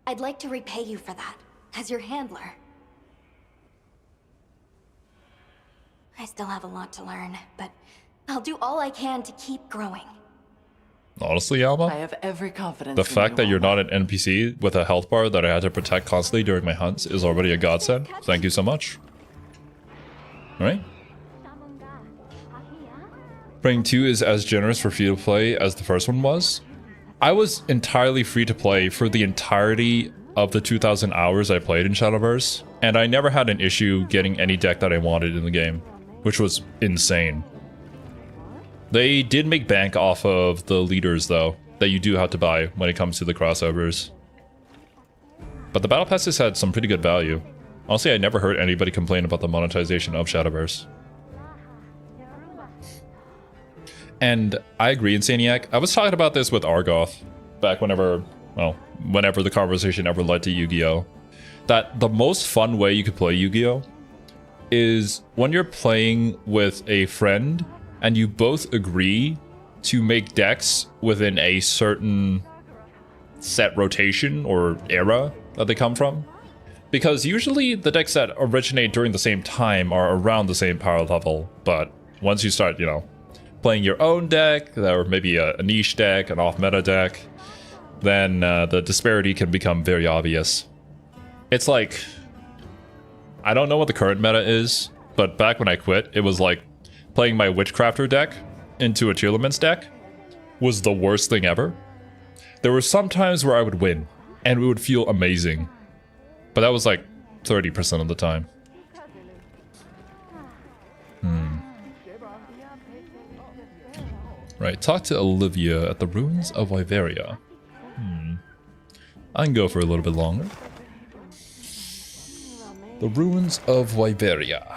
I'd like to repay you for that, as your handler. I still have a lot to learn, but I'll do all I can to keep growing. Honestly, I Alma, have every confidence the in fact that you, you're Alma. not an NPC with a health bar that I had to protect constantly during my hunts is already a godsend. Thank you so much. Alright. Praying 2 is as generous for free to play as the first one was. I was entirely free to play for the entirety of the 2,000 hours I played in Shadowverse, and I never had an issue getting any deck that I wanted in the game, which was insane. They did make bank off of the leaders, though, that you do have to buy when it comes to the crossovers. But the battle passes had some pretty good value. Honestly, I never heard anybody complain about the monetization of Shadowverse. And I agree, Insaniac. I was talking about this with Argoth back whenever the conversation ever led to Yu-Gi-Oh! That the most fun way you could play Yu-Gi-Oh! Is when you're playing with a friend and you both agree to make decks within a certain set rotation or era that they come from. Because usually the decks that originate during the same time are around the same power level, but once you start, playing your own deck, or maybe a niche deck, an off-meta deck, then the disparity can become very obvious. It's like, I don't know what the current meta is, but back when I quit, it was like playing my Witchcrafter deck into a Tearlaments deck was the worst thing ever. There were some times where I would win, and it would feel amazing. But that was like 30% of the time. Right, talk to Olivia at the ruins of Wyveria. I can go for a little bit longer. The ruins of Wyveria.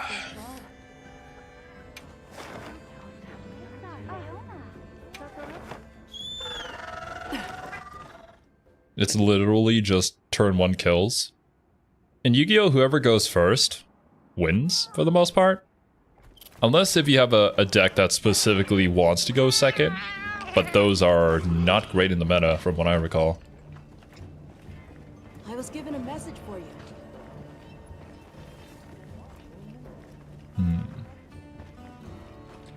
It's literally just turn 1 kills. In Yu-Gi-Oh! Whoever goes first wins for the most part. Unless if you have a deck that specifically wants to go second, but those are not great in the meta from what I recall. I was given a message for you.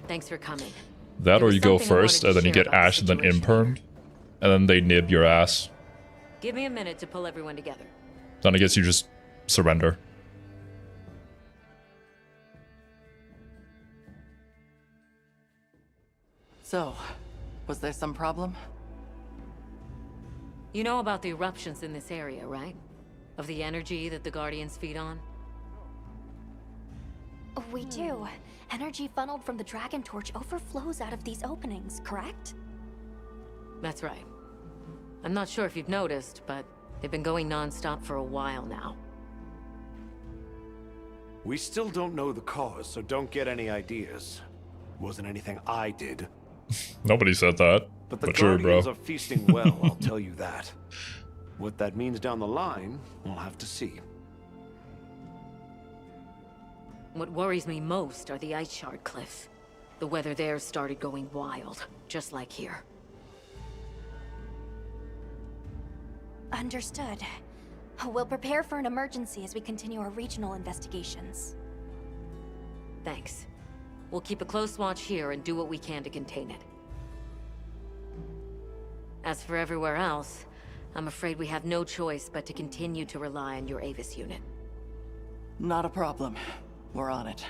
Thanks for coming. That There or was you go something I first wanted and to then you share get about the Ash and then situation impermed, and then they nib your ass. Give me a minute to pull everyone together. Then I guess you just surrender. So, was there some problem? You know about the eruptions in this area, right? Of the energy that the Guardians feed on? We do. Energy funneled from the Dragon Torch overflows out of these openings, correct? That's right. I'm not sure if you've noticed, but they've been going non-stop for a while now. We still don't know the cause, so don't get any ideas. Wasn't anything I did. Nobody said that. But the sure, bro. Guardians are feasting well, I'll tell you that. What that means down the line, we'll have to see. What worries me most are the ice shard cliffs. The weather there started going wild, just like here. Understood. We'll prepare for an emergency as we continue our regional investigations. Thanks. We'll keep a close watch here and do what we can to contain it. As for everywhere else, I'm afraid we have no choice but to continue to rely on your Avis unit. Not a problem. We're on it.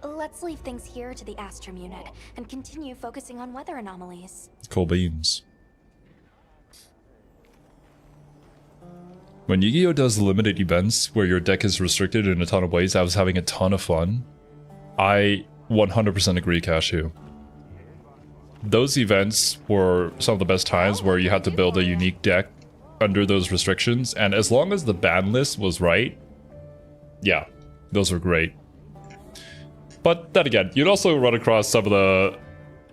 Let's leave things here to the Astrum unit and continue focusing on weather anomalies. Cool beans. When Yu-Gi-Oh does limited events where your deck is restricted in a ton of ways, I was having a ton of fun. I 100% agree, Cashew. Those events were some of the best times where you had to build a unique deck under those restrictions, and as long as the ban list was right, yeah, those were great. But then again, you'd also run across some of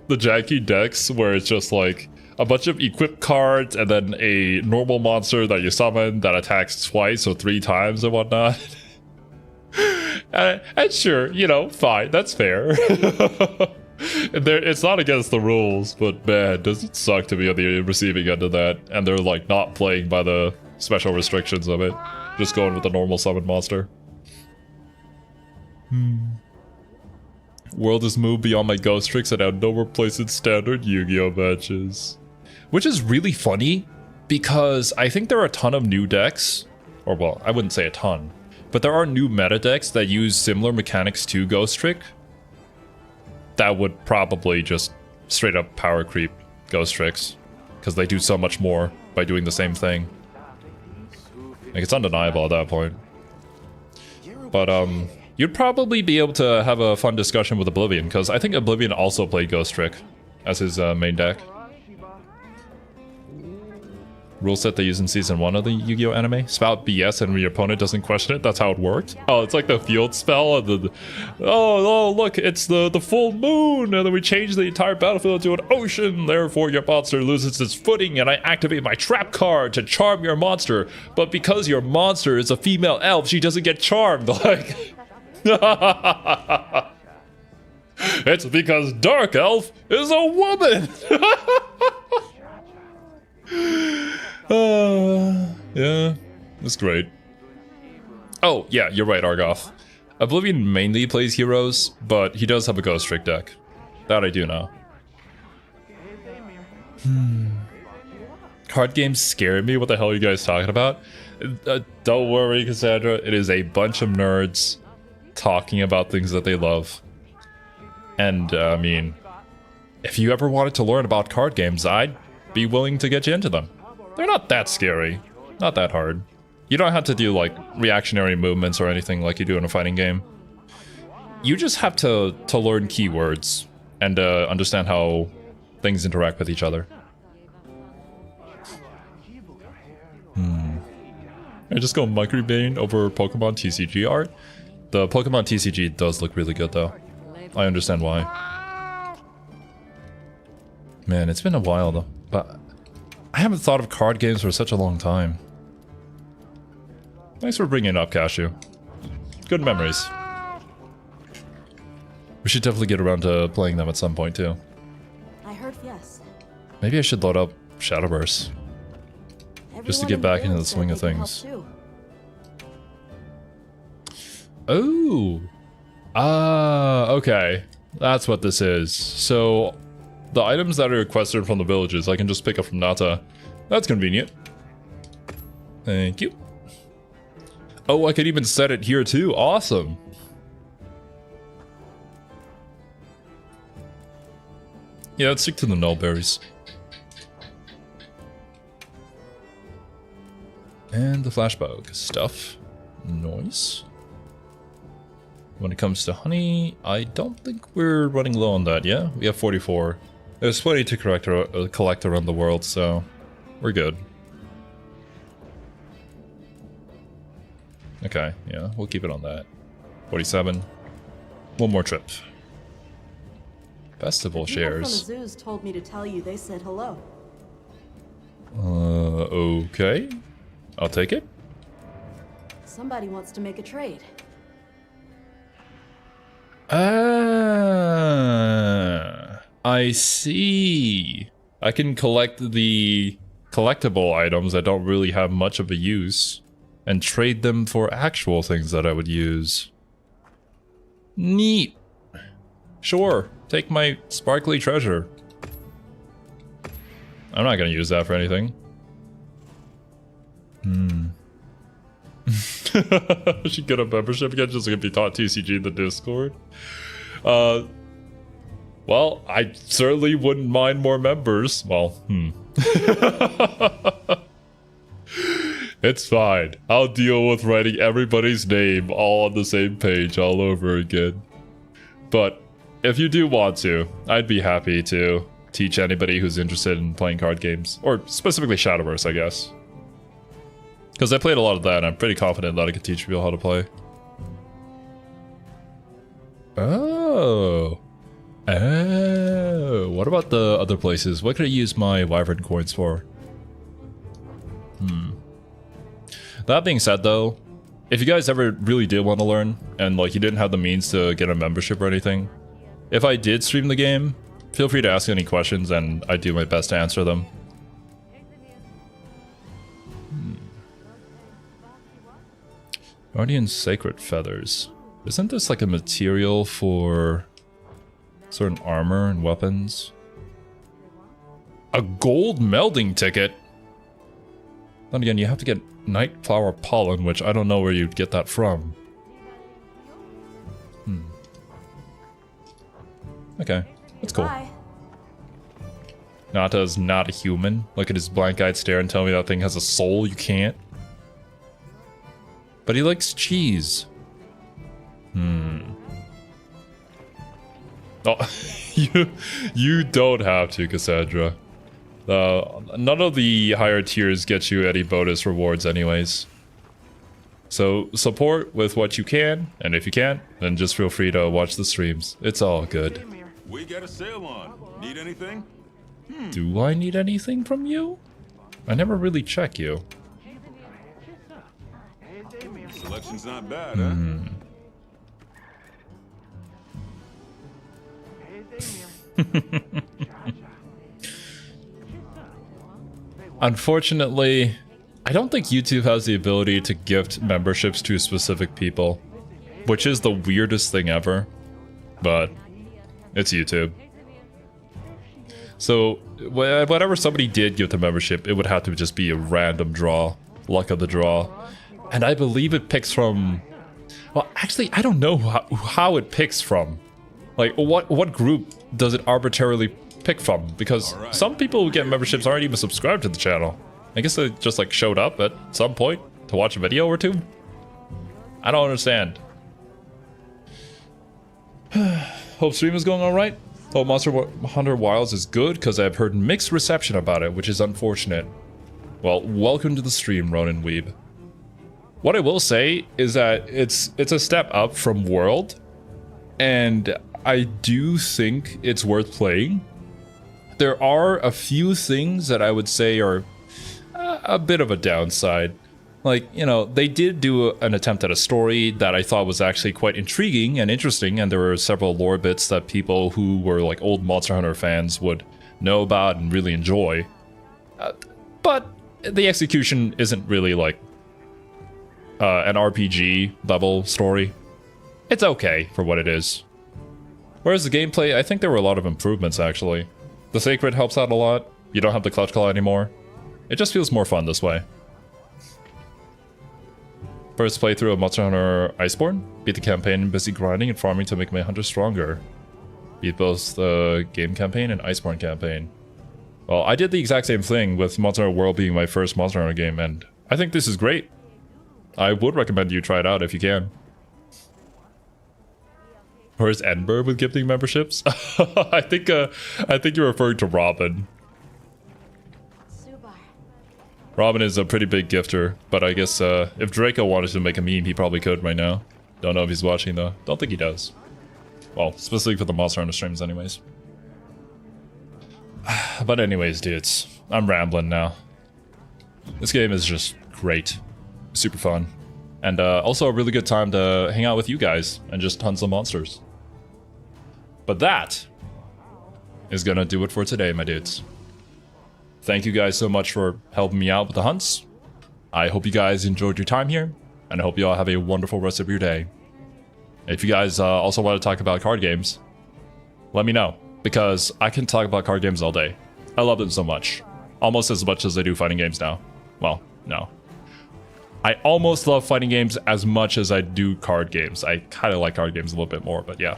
the janky decks where it's just like a bunch of equipped cards and then a normal monster that you summon that attacks twice or 3 times and whatnot. and sure, you know, fine, that's fair. It's not against the rules, but man, does it suck to be on the receiving end of that, and they're like not playing by the special restrictions of it, just going with the normal summon monster. World has moved beyond my ghost tricks and had no more place in standard Yu-Gi-Oh matches. Which is really funny, because I think there are a ton of new decks, or well, I wouldn't say a ton, but there are new meta decks that use similar mechanics to Ghost Trick that would probably just straight up power creep Ghost Tricks, because they do so much more by doing the same thing. Like, it's undeniable at that point. But, you'd probably be able to have a fun discussion with Oblivion, because I think Oblivion also played Ghost Trick as his main deck. Rule set they use in Season 1 of the Yu-Gi-Oh anime. Spout BS and your opponent doesn't question it. That's how it worked. Oh, it's like the field spell. And oh, look, it's the full moon. And then we change the entire battlefield to an ocean. Therefore, your monster loses its footing. And I activate my trap card to charm your monster. But because your monster is a female elf, she doesn't get charmed. Like... It's because Dark Elf is a woman! Yeah, that's great. Oh, yeah, you're right, Argoth. Oblivion mainly plays heroes, but he does have a Ghost Trick deck. That I do know. Card games scare me. What the hell are you guys talking about? Don't worry, Cassandra. It is a bunch of nerds talking about things that they love. And, I mean, if you ever wanted to learn about card games, I'd be willing to get you into them. They're not that scary. Not that hard. You don't have to do, like, reactionary movements or anything like you do in a fighting game. You just have to learn keywords and understand how things interact with each other. I just go Microbane over Pokemon TCG art. The Pokemon TCG does look really good, though. I understand why. Man, it's been a while, though. But I haven't thought of card games for such a long time. Thanks for bringing it up, Cashew. Good memories. We should definitely get around to playing them at some point, too. I heard yes. Maybe I should load up Shadowverse. Just to get back into the swing of things. Oh! Okay. That's what this is. So, the items that are requested from the villages, I can just pick up from Nata. That's convenient. Thank you. Oh, I could even set it here too. Awesome. Yeah, let's stick to the nullberries. And the flashbug stuff. Nice. When it comes to honey, I don't think we're running low on that, yeah? We have 44. There's plenty to collect around the world, so we're good. Okay, yeah, we'll keep it on that. 47. One more trip. Festival shares. People from the zoos told me to tell you they said hello. Okay. I'll take it. Somebody wants to make a trade. I see. I can collect the collectible items that don't really have much of a use and trade them for actual things that I would use. Neat. Sure, take my sparkly treasure. I'm not gonna use that for anything. Should get a membership again just to be taught TCG in the Discord. Well, I certainly wouldn't mind more members. Well, It's fine. I'll deal with writing everybody's name all on the same page all over again. But if you do want to, I'd be happy to teach anybody who's interested in playing card games. Or specifically Shadowverse, I guess. Because I played a lot of that and I'm pretty confident that I could teach people how to play. Oh. Oh. What about the other places? What could I use my Wyvern coins for? That being said though, if you guys ever really did want to learn and like you didn't have the means to get a membership or anything, if I did stream the game, feel free to ask any questions and I'd do my best to answer them. Guardian's Sacred Feathers. Isn't this like a material for certain armor and weapons? A gold melding ticket? Then again, you have to get Nightflower Pollen, which I don't know where you'd get that from. Okay, that's cool. Goodbye. Nata's not a human. Look at his blank-eyed stare and tell me that thing has a soul. You can't. But he likes cheese. Oh, you don't have to, Cassandra. None of the higher tiers get you any bonus rewards anyways. So support with what you can, and if you can't, then just feel free to watch the streams. It's all good. We got a sale on. Need anything? Do I need anything from you? I never really check you. Selection's not bad, huh? Unfortunately, I don't think YouTube has the ability to gift memberships to specific people, which is the weirdest thing ever, but it's YouTube. So whenever somebody did give the membership, it would have to just be a random draw, luck of the draw. And I believe it picks from, well, actually, I don't know how it picks from. Like, what group does it arbitrarily pick from? Because some people who get memberships aren't even subscribed to the channel. I guess they just like showed up at some point to watch a video or two. I don't understand. Hope stream is going all right. Hope Monster Hunter Wilds is good because I've heard mixed reception about it, which is unfortunate. Well, welcome to the stream, Ronin Weeb. What I will say is that it's a step up from World, and I do think it's worth playing. There are a few things that I would say are a bit of a downside. Like, you know, they did do an attempt at a story that I thought was actually quite intriguing and interesting, and there were several lore bits that people who were like old Monster Hunter fans would know about and really enjoy. But the execution isn't really like an RPG level story. It's okay for what it is. Whereas the gameplay, I think there were a lot of improvements actually. The Sacred helps out a lot. You don't have the Clutch Claw anymore. It just feels more fun this way. First playthrough of Monster Hunter Iceborne. Beat the campaign, busy grinding and farming to make my hunter stronger. Beat both the game campaign and Iceborne campaign. Well, I did the exact same thing with Monster Hunter World being my first Monster Hunter game, and I think this is great. I would recommend you try it out if you can. Where's Edinburgh with gifting memberships? I think you're referring to Robin. Robin is a pretty big gifter, but I guess if Draco wanted to make a meme, he probably could right now. Don't know if he's watching though. Don't think he does. Well, specifically for the Monster Hunter streams anyways. But anyways, dudes, I'm rambling now. This game is just great. Super fun. And also a really good time to hang out with you guys and just hunt some monsters. But that is gonna do it for today, my dudes. Thank you guys so much for helping me out with the hunts. I hope you guys enjoyed your time here, and I hope you all have a wonderful rest of your day. If you guys also want to talk about card games, let me know, because I can talk about card games all day. I love them so much. Almost as much as I do fighting games now. Well, no. I almost love fighting games as much as I do card games. I kind of like card games a little bit more, but yeah.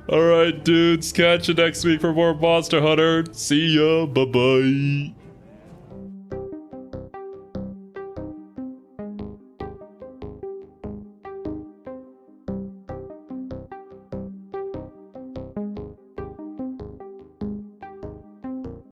Alright, dudes. Catch you next week for more Monster Hunter. See ya. Bye-bye.